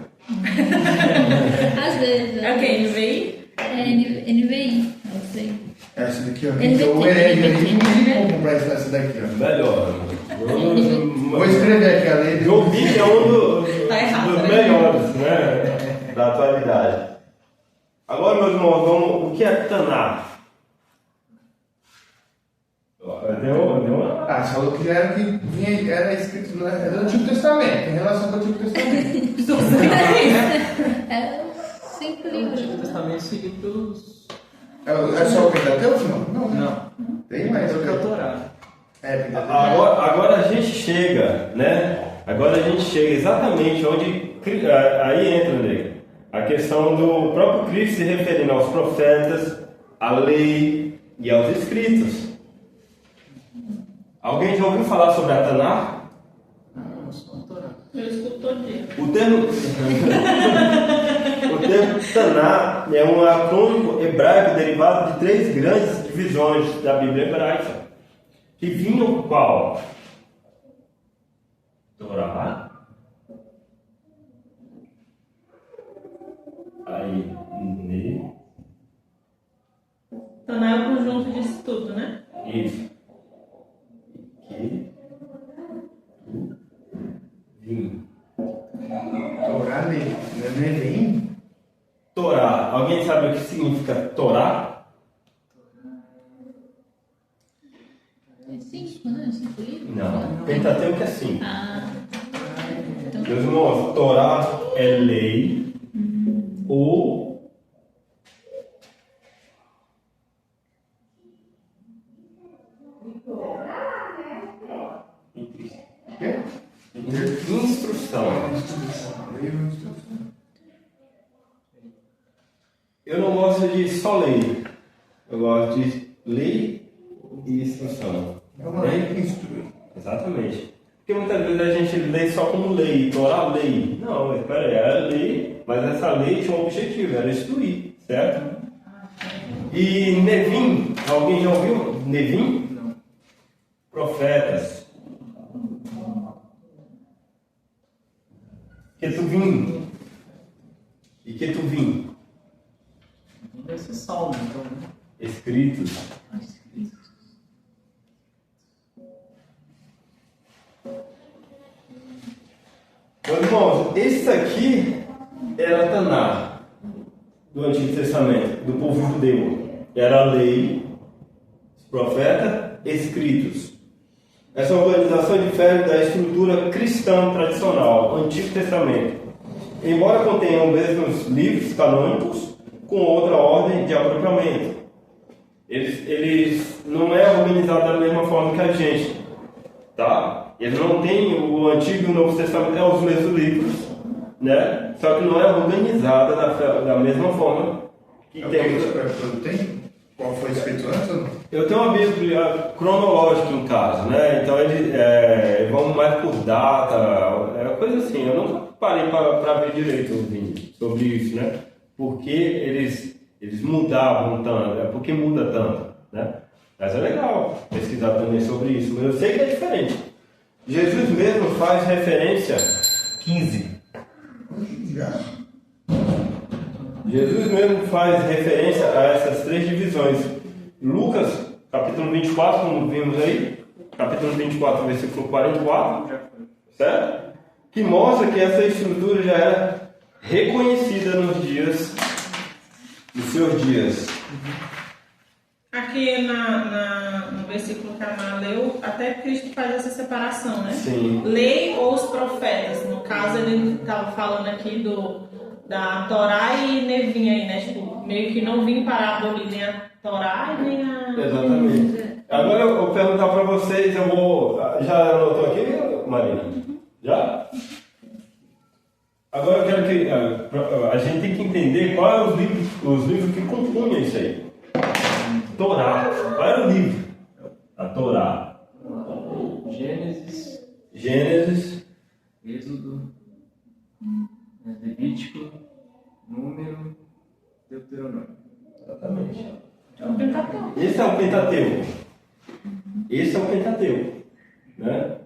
Às vezes. É o que? NVI? É NVI, não sei. Essa daqui, ó. NVT, Então, não tem como comprar essa daqui, ó. Melhor. Vou escrever aqui a lei. João Vitor é um Tá errado, dos né? melhores, né, da atualidade. Agora, meus irmãos, o que é Taná? Deu uma... Você falou que era escrito no Antigo Testamento, em relação ao Antigo Testamento. É 5 O Antigo livros. Testamento seguido pelos... É só o Pentateuco, não? Não. Tem mais. É o Torá. Pentateuco. Agora a gente chega, né? Agora a gente chega exatamente onde aí entra, né? A questão do próprio Cristo se referindo aos profetas, à lei e aos escritos. Alguém já ouviu falar sobre a Taná? Não, só o Torá. Eu escuto todo dia. O termo Taná é um acrônimo hebraico derivado de 3 grandes divisões da Bíblia hebraica, que vinham qual? Torá, aí Taná é o conjunto disso tudo, né? isso, vinho. Torá, não é nem. Torá. Alguém sabe o que significa Torá? É 5, né? 5 livros? Não. Pentateuco é 5. Ah. Então, Meus irmãos, Torá é lei ou lei ou instrução. Eu não gosto de só lei. Eu gosto de lei e instrução. É uma lei que instrui. Exatamente. Porque muitas vezes a gente lê só como lei, Torá, lei. Não, espera aí, era lei, mas essa lei tinha um objetivo, era instruir, certo? E Nevim, alguém já ouviu? Nevim? Não. Profetas. Ketuvim. E Ketuvim. Deve ser salmo, então, né? Escritos. Meus irmãos, esse aqui era Taná, do Antigo Testamento, do povo judeu. Era a lei, os profetas, escritos. Essa organização difere da estrutura cristã tradicional, Antigo Testamento. Embora contenham os mesmos livros canônicos, com outra ordem de agrupamento. Eles não é organizado da mesma forma que a gente, tá? Eles não têm o Antigo e o Novo Testamento, é os mesmos livros, né? Só que não é organizada da mesma forma que temos. Tem? Qual foi escrito antes ou não? Eu tenho uma Bíblia cronológica em casa, né? Então eles vão mais por data, coisa assim. Eu nunca parei para ver direito sobre isso, né? Porque eles mudavam tanto, porque muda tanto, né? Mas é legal pesquisar também sobre isso, mas eu sei que é diferente. Jesus mesmo faz referência 15. Já. Jesus mesmo faz referência a essas três divisões. Lucas, capítulo 24, como vimos aí, capítulo 24, versículo 44, certo? Que mostra que essa estrutura já era reconhecida nos seus dias. Aqui no versículo que a Ana leu, até Cristo faz essa separação, né? Sim. Lei ou os profetas. No caso, ele estava falando aqui da Torá e Nevim aí, né? Tipo, meio que não vim para abolir nem a Torá e nem a... Exatamente. Agora eu vou perguntar para vocês, eu vou... Já anotou aqui, Marina? Já? Agora eu quero que a gente tem que entender quais os livros que compunham isso aí. Torá. Qual era o livro? A Torá. Gênesis. Êxodo, Levítico, Número, Deuteronômio. Exatamente. É o Pentateuco. Esse é o Pentateuco. Esse é o Pentateuco. Né?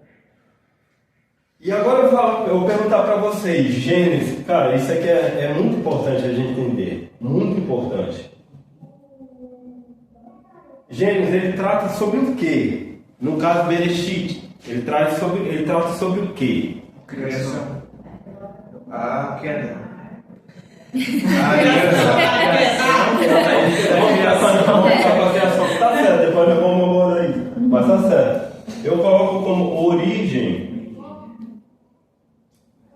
E agora eu vou perguntar para vocês, Gênesis, cara, isso aqui é muito importante a gente entender. Muito importante. Gênesis, ele trata sobre o quê? No caso, Bereshit, ele trata sobre o quê? Criação. A queda. A criação tá certo, depois eu vou mudar aí. Mas tá certo. Eu coloco como origem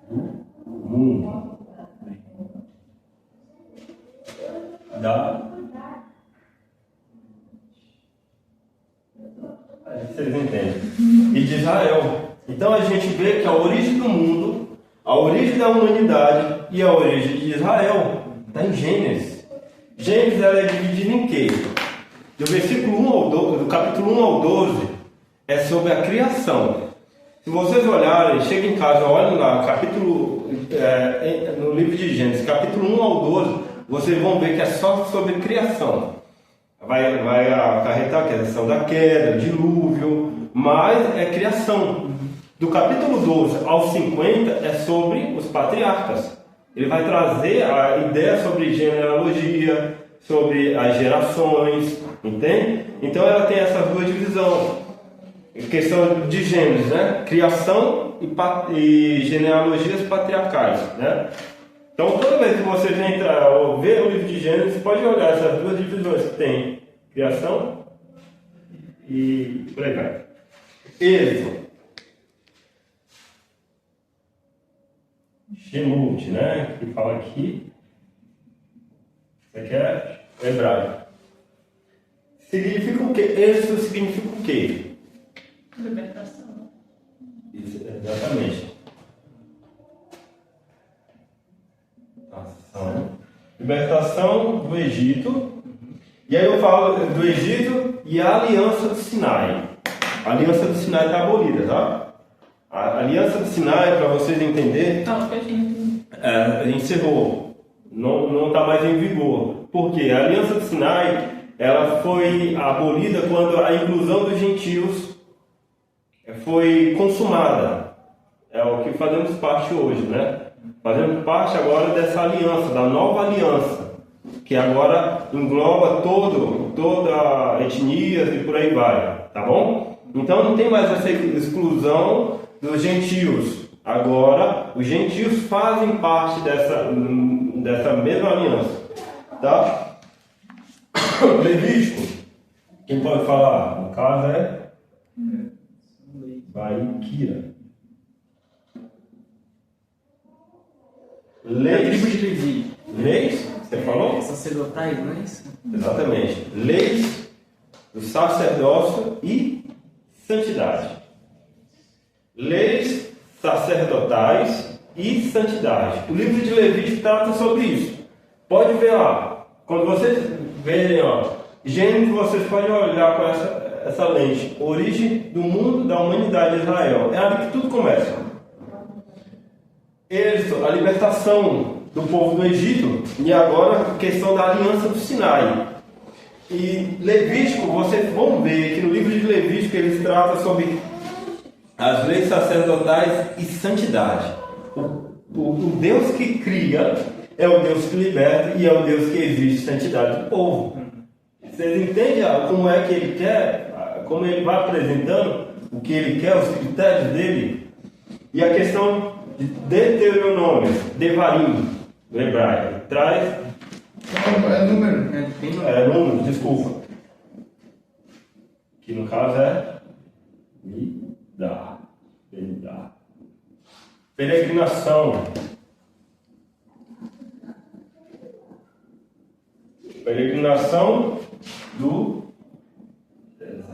do mundo. Vocês entendem? E de Israel. Então a gente vê que a origem do mundo, a origem da humanidade e a origem de Israel está em Gênesis. Gênesis ela é dividida em quê? Do versículo 1 ao 12, do capítulo 1 ao 12, é sobre a criação. Se vocês olharem, cheguem em casa, olhem lá, no livro de Gênesis, capítulo 1 ao 12, vocês vão ver que é só sobre criação. Vai acarretar a questão da queda, dilúvio, mas é criação. Do capítulo 12 ao 50 é sobre os patriarcas. Ele vai trazer a ideia sobre genealogia, sobre as gerações, entende? Então ela tem essas duas divisões. Questão de Gênesis, né? Criação e genealogias patriarcais, né? Então toda vez que você entra ou ver o livro de Gênesis, pode olhar essas duas divisões que tem. Criação e por aí vai. Êxodo. Shemut, né? Que fala aqui. Isso aqui é hebraico. Significa o quê? Êxodo significa o quê? Libertação. Isso, exatamente. libertação do Egito. E aí eu falo do Egito e a aliança do Sinai. A aliança do Sinai está abolida, tá? A aliança do Sinai, para vocês entenderem, encerrou. Não está mais em vigor. Por quê? A aliança do Sinai ela foi abolida quando a inclusão dos gentios foi consumada. É o que fazemos parte hoje, né? Fazemos parte agora dessa aliança, da nova aliança, que agora engloba toda etnias e por aí vai, tá bom? Então não tem mais essa exclusão dos gentios. Agora os gentios fazem parte dessa mesma aliança, tá? Levítico, quem pode falar? No caso é Vaikira. Leis. Tribo de Levi. Leis, você falou? Sacerdotais, não é isso? Exatamente. Leis do sacerdócio e santidade. Leis sacerdotais e santidade. O livro de Levítico trata sobre isso. Pode ver lá. Quando vocês verem, Gênesis, vocês podem olhar com essa lente. Origem do mundo, da humanidade de Israel. É ali que tudo começa. A libertação do povo do Egito e agora a questão da aliança do Sinai. E Levítico, vocês vão ver que no livro de Levítico eles tratam sobre as leis sacerdotais e santidade. O Deus que cria é o Deus que liberta e é o Deus que exige santidade do povo. Vocês entendem como é que ele quer, como ele vai apresentando o que ele quer, os critérios dele? E a questão de Deuteronômio, Devarim, do hebraico, traz... É número. É número, desculpa. Que no caso é... Midá. Peregrinação. Peregrinação do deserto.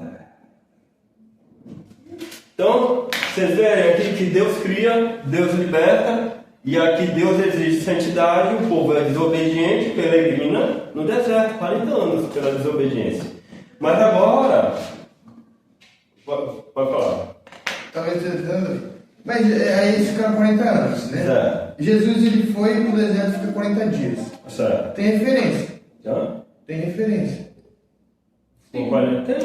Então, vocês verem aqui que Deus cria, Deus liberta, e aqui Deus exige santidade, o povo é desobediente, peregrina no deserto, 40 anos pela desobediência. Mas agora, pode falar. Estava tentando. Mas aí eles ficaram 40 anos, né? Certo. Jesus ele foi para o deserto e fica 40 dias. Certo. Tem referência. Já? Tem referência. Tem 40?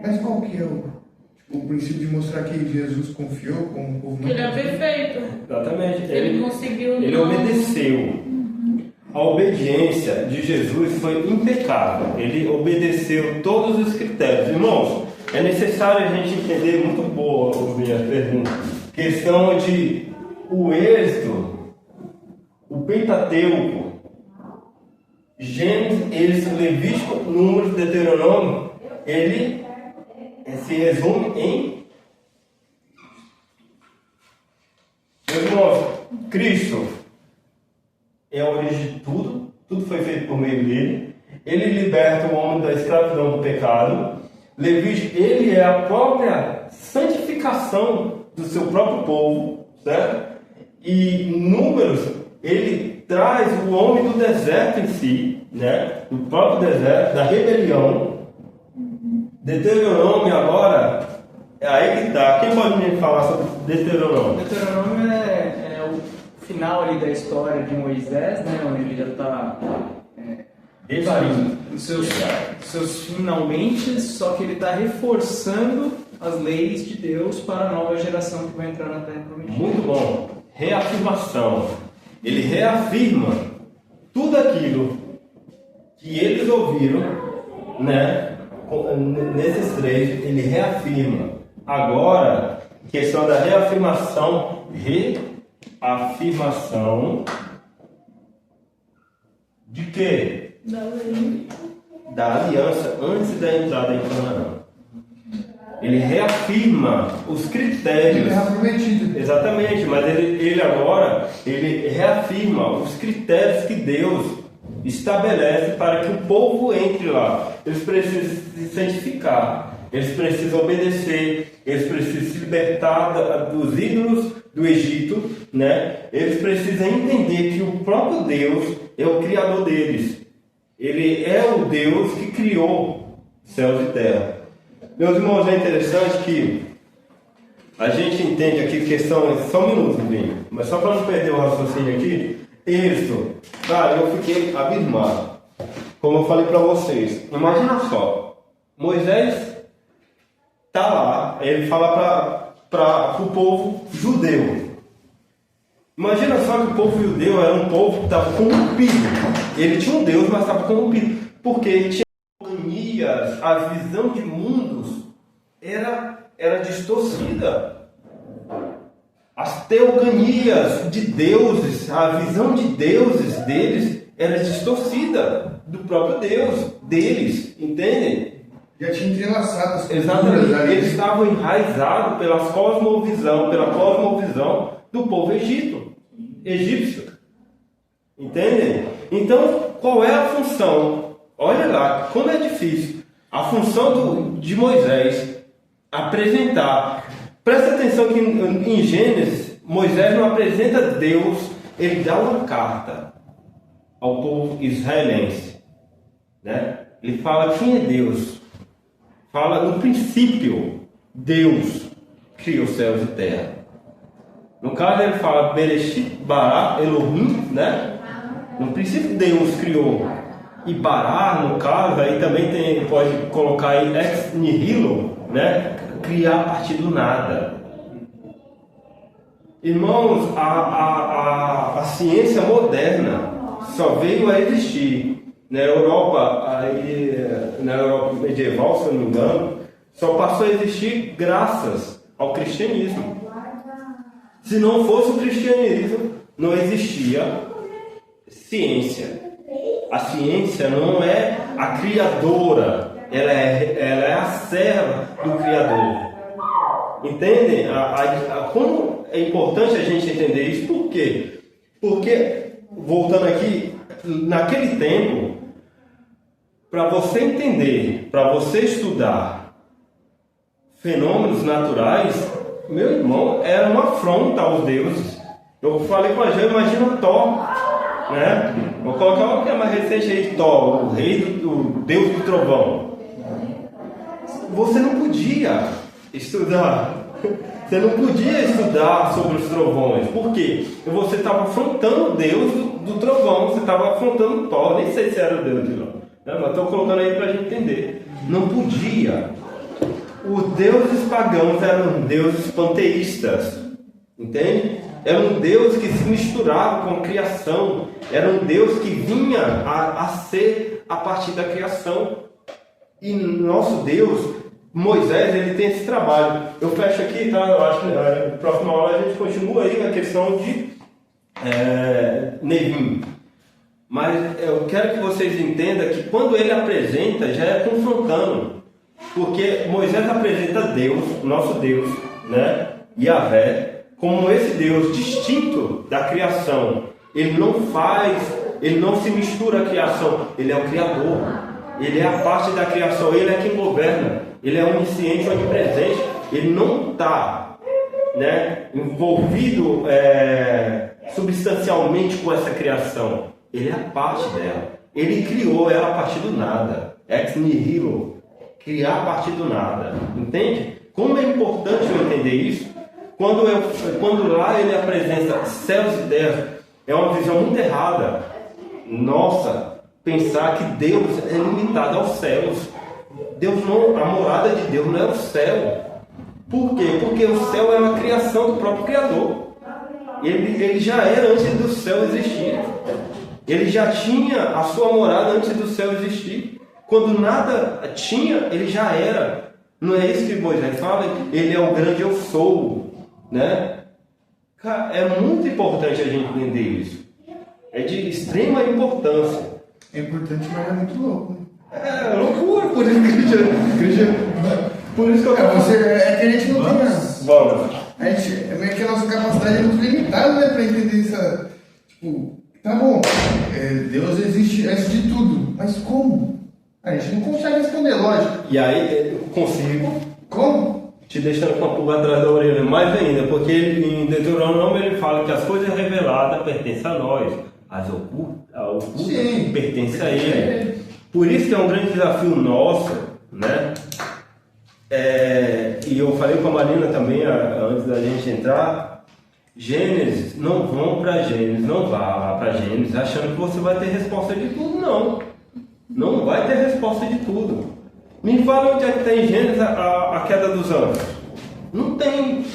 Mas qual que é o princípio de mostrar que Jesus confiou com o povo? Que ele é perfeito. Exatamente. Ele conseguiu. Ele obedeceu. A obediência de Jesus foi impecável. Ele obedeceu todos os critérios. Irmãos, é necessário a gente entender, muito boa a minha pergunta, questão de o Êxodo, o Pentateuco, Gênesis, Levítico, Números, Deuteronômio, ele se resume em... Meus irmãos, Cristo é a origem de tudo, tudo foi feito por meio dele. Ele liberta o homem da escravidão do pecado. Levítico, ele é a própria santificação do seu próprio povo, certo? E Números, ele traz o homem do deserto em si, né? Do próprio deserto, da rebelião. Deuteronômio agora, é aí que está. Quem pode me falar sobre Deuteronômio? Deuteronômio é o final ali da história de Moisés, né? Onde ele já está os seus finalmente, só que ele está reforçando as leis de Deus para a nova geração que vai entrar na Terra Prometida. Muito bom. Reafirmação. Ele reafirma tudo aquilo que eles ouviram, né? Nesses três, ele reafirma. Agora, questão da reafirmação. Reafirmação de quê? Da aliança antes da entrada em Canaã. Ele reafirma os critérios. Terra prometida. Exatamente, mas ele agora ele reafirma os critérios que Deus estabelece para que o povo entre lá. Eles precisam se santificar, eles precisam obedecer, eles precisam se libertar dos ídolos do Egito, né? Eles precisam entender que o próprio Deus é o criador deles. Ele é o Deus que criou céus e terra. Meus irmãos, é interessante que a gente entende aqui questão, só um minuto, Vinho, mas só para não perder o raciocínio aqui, isso, cara, eu fiquei abismado. Como eu falei para vocês, imagina só, Moisés tá lá, ele fala para o povo judeu. Imagina só que o povo judeu era um povo que estava corrompido. Ele tinha um Deus, mas estava corrompido. Porque tinha manias, a visão de mundos era distorcida. As teoganias de deuses, a visão de deuses deles era distorcida do próprio Deus deles, entendem? Já tinha entrelaçado as coisas. Exatamente. Eles estavam enraizados pela cosmovisão do povo egípcio. Entendem? Então, qual é a função? Olha lá, como é difícil. A função de Moisés apresentar. Presta atenção que em Gênesis, Moisés não apresenta Deus, ele dá uma carta ao povo israelense. Né? Ele fala quem é Deus. Fala no princípio, Deus criou céus e terra. No caso ele fala Bereshit bara Elohim, né? No princípio Deus criou. E bara, no caso, aí também pode colocar aí ex nihilo, né? Criar a partir do nada. Irmãos, a ciência moderna só veio a existir na Europa medieval, se eu não me engano, só passou a existir graças ao cristianismo. Se não fosse o cristianismo, não existia ciência. A ciência não é a criadora, ela é a serva do Criador. Entendem? Como é importante a gente entender isso? Por quê? Porque, voltando aqui, naquele tempo, para você entender, para você estudar fenômenos naturais, meu irmão, era uma afronta aos deuses. Eu falei com a Jane, imagina Thor, né? Vou colocar uma que é mais recente aí, Thor, o rei do Deus do trovão. Você não podia estudar. Você não podia estudar sobre os trovões. Por quê? Você estava afrontando o Deus do trovão. Você estava afrontando Thor. Nem sei se era o Deus de lá. Mas estou colocando aí para a gente entender. Não podia. Os deuses pagãos eram deuses panteístas. Entende? Era um Deus que se misturava com a criação. Era um Deus que vinha a ser a partir da criação. E nosso Deus, Moisés, ele tem esse trabalho. Eu fecho aqui, tá? Eu acho que na próxima aula a gente continua aí na questão de Nevim. Mas eu quero que vocês entendam que quando ele apresenta, já é confrontando. Porque Moisés apresenta Deus, nosso Deus, né? Yahvé, como esse Deus distinto da criação. Ele não se mistura à criação. Ele é o Criador. Ele é a parte da criação. Ele é quem governa. Ele é onisciente, onipresente. Ele não está, né, envolvido substancialmente com essa criação. Ele é a parte dela. Ele criou ela a partir do nada. Ex nihilo. Criar a partir do nada. Entende? Como é importante eu entender isso? Quando lá ele apresenta céus e terra, é uma visão muito errada. Nossa, pensar que Deus é limitado aos céus. A morada de Deus não é o céu. Por quê? Porque o céu é uma criação do próprio Criador. Ele já era antes do céu existir. Ele já tinha a sua morada antes do céu existir. Quando nada tinha, ele já era. Não é isso que Moisés fala? Ele é o grande eu sou, né? É muito importante a gente entender isso. É de extrema importância. É importante, mas é muito louco, né? É loucura, por isso que eu É que a gente não tem mais. Vamos. É meio que a nossa capacidade é muito limitada, né? Pra entender essa. Tipo, tá bom, Deus existe antes de tudo, mas como? A gente não consegue responder, lógico. E aí eu consigo. Como? Te deixando com a pulga atrás da orelha, mais ainda, porque em Deuteronômio ele fala que as coisas reveladas pertencem a nós. ao culto Sim. que pertence a Ele. Por isso que é um grande desafio nosso, né? E eu falei com a Marina também, antes da gente entrar, Gênesis, não vão para Gênesis, não vá para Gênesis achando que você vai ter resposta de tudo, não. Não vai ter resposta de tudo. Me fala onde é que está em Gênesis a queda dos anjos. Não tem,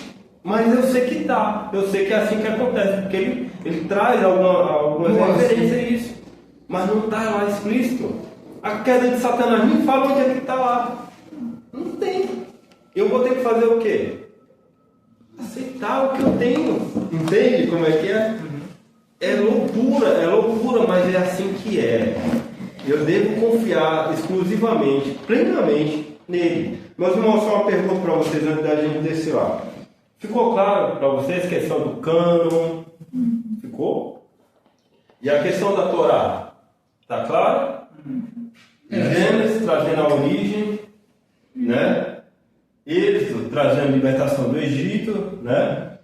mas eu sei que está. Eu sei que é assim que acontece, porque ele traz algumas referências a isso. Mas não está lá explícito. A queda de Satanás, me fala onde é que está lá. Não tem. Eu vou ter que fazer o quê? Aceitar o que eu tenho. Entende como é que é? É loucura, mas é assim que é. Eu devo confiar exclusivamente, plenamente nele. Meus irmãos, só uma pergunta para vocês antes da gente descer lá. Ficou claro para vocês a questão do cânon? Ficou? E a questão da Torá? Está claro? Gênesis trazendo a origem, né? Êxodo trazendo a libertação do Egito, né?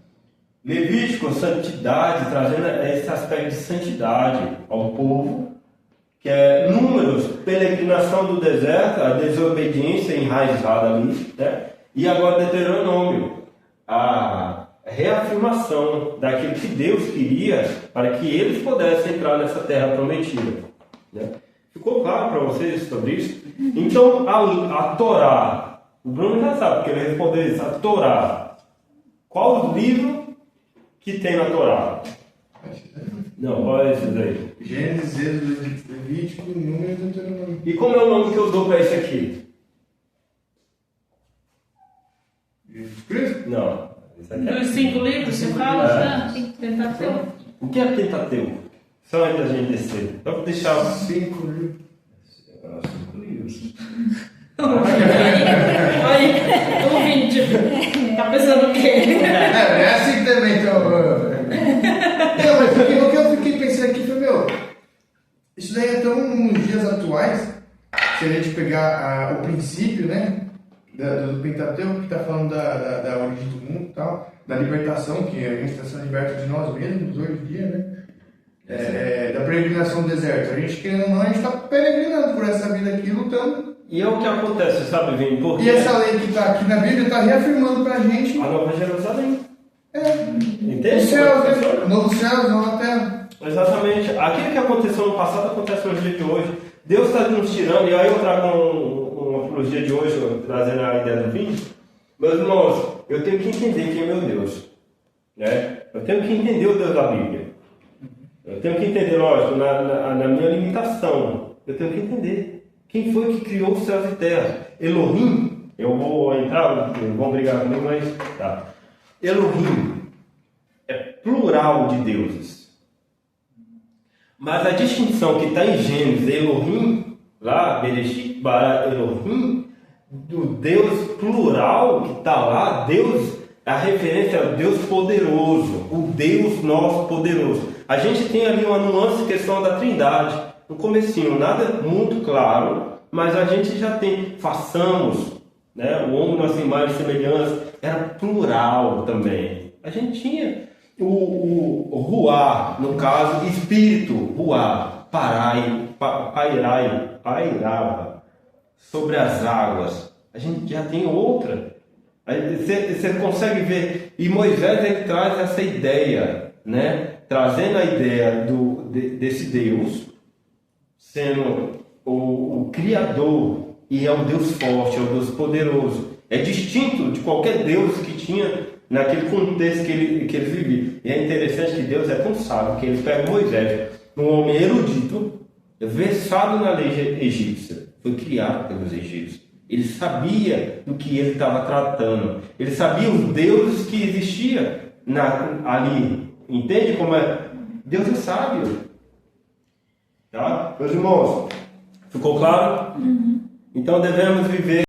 Levítico, santidade, trazendo esse aspecto de santidade ao povo, que é Números, peregrinação do deserto, a desobediência enraizada ali, né? E agora Deuteronômio, a reafirmação daquilo que Deus queria para que eles pudessem entrar nessa terra prometida, né? Ficou claro para vocês sobre isso? Então, a Torá, o Bruno já sabe, porque ele respondeu isso. A Torá, qual o livro que tem na Torá? Não, qual é esse daí? Gênesis, Êxodo, Levítico, Números e Deuteronômio. E como é o nome que eu dou para esse aqui? Jesus Cristo? Não. Esse aqui é... Dos 5 livros, você fala? Ah, tem que tentar ter. O que é Pentateuco? Só antes da gente descer. Vamos deixar... 5 livros. 5 livros. Olha, o vídeo. Tá pensando o quê? É assim também, então. Não, mas o que eu fiquei pensando aqui foi, isso daí é tão nos dias atuais, se a gente pegar o princípio, né, do Pentateuco, que está falando da origem do mundo e tal, da libertação, que a gente está sendo liberto de nós mesmos hoje em dia, né? Da peregrinação do deserto. A gente, querendo ou não, a gente está peregrinando por essa vida aqui, lutando. E é o que acontece, sabe, Vini? Porque E essa lei que está aqui na Bíblia está reafirmando para a gente a Nova Jerusalém. Entende? os céus, né? Novos céus, nova terra. Exatamente. Aquilo que aconteceu no passado acontece no dia de hoje. Deus está nos tirando, e aí eu trago para os dias de hoje, trazendo a ideia do vinho. Meus irmãos, eu tenho que entender quem é meu Deus. Né? Eu tenho que entender o Deus da Bíblia. Eu tenho que entender, lógico, na minha limitação. Eu tenho que entender quem foi que criou os céus e terra. Elohim, eu vou entrar, vão brigar comigo, mas tá. Elohim é plural de deuses. Mas a distinção que está em Gênesis, Elohim, lá, Bereshit, Bara, Elohim, do Deus plural que está lá, Deus, a referência ao Deus poderoso, o Deus nosso poderoso. A gente tem ali uma nuance questão da Trindade, no comecinho, nada muito claro, mas a gente já tem, façamos, né, o homem nossa imagem e semelhança, era plural também. A gente tinha o Ruá, no caso, espírito, Ruá, pairava sobre as águas. A gente já tem outra. Você consegue ver, e Moisés ele traz essa ideia, né? Trazendo a ideia desse Deus, sendo o Criador, e é um Deus forte, é um Deus poderoso. É distinto de qualquer Deus que tinha naquele contexto que eles viviam. E é interessante que Deus é tão sábio que ele pega Moisés, um homem erudito, versado na lei egípcia, foi criado pelos egípcios. Ele sabia do que ele estava tratando. Ele sabia os deuses que existiam ali. Entende como é? Deus é sábio. Tá? Meus irmãos, ficou claro? Então devemos viver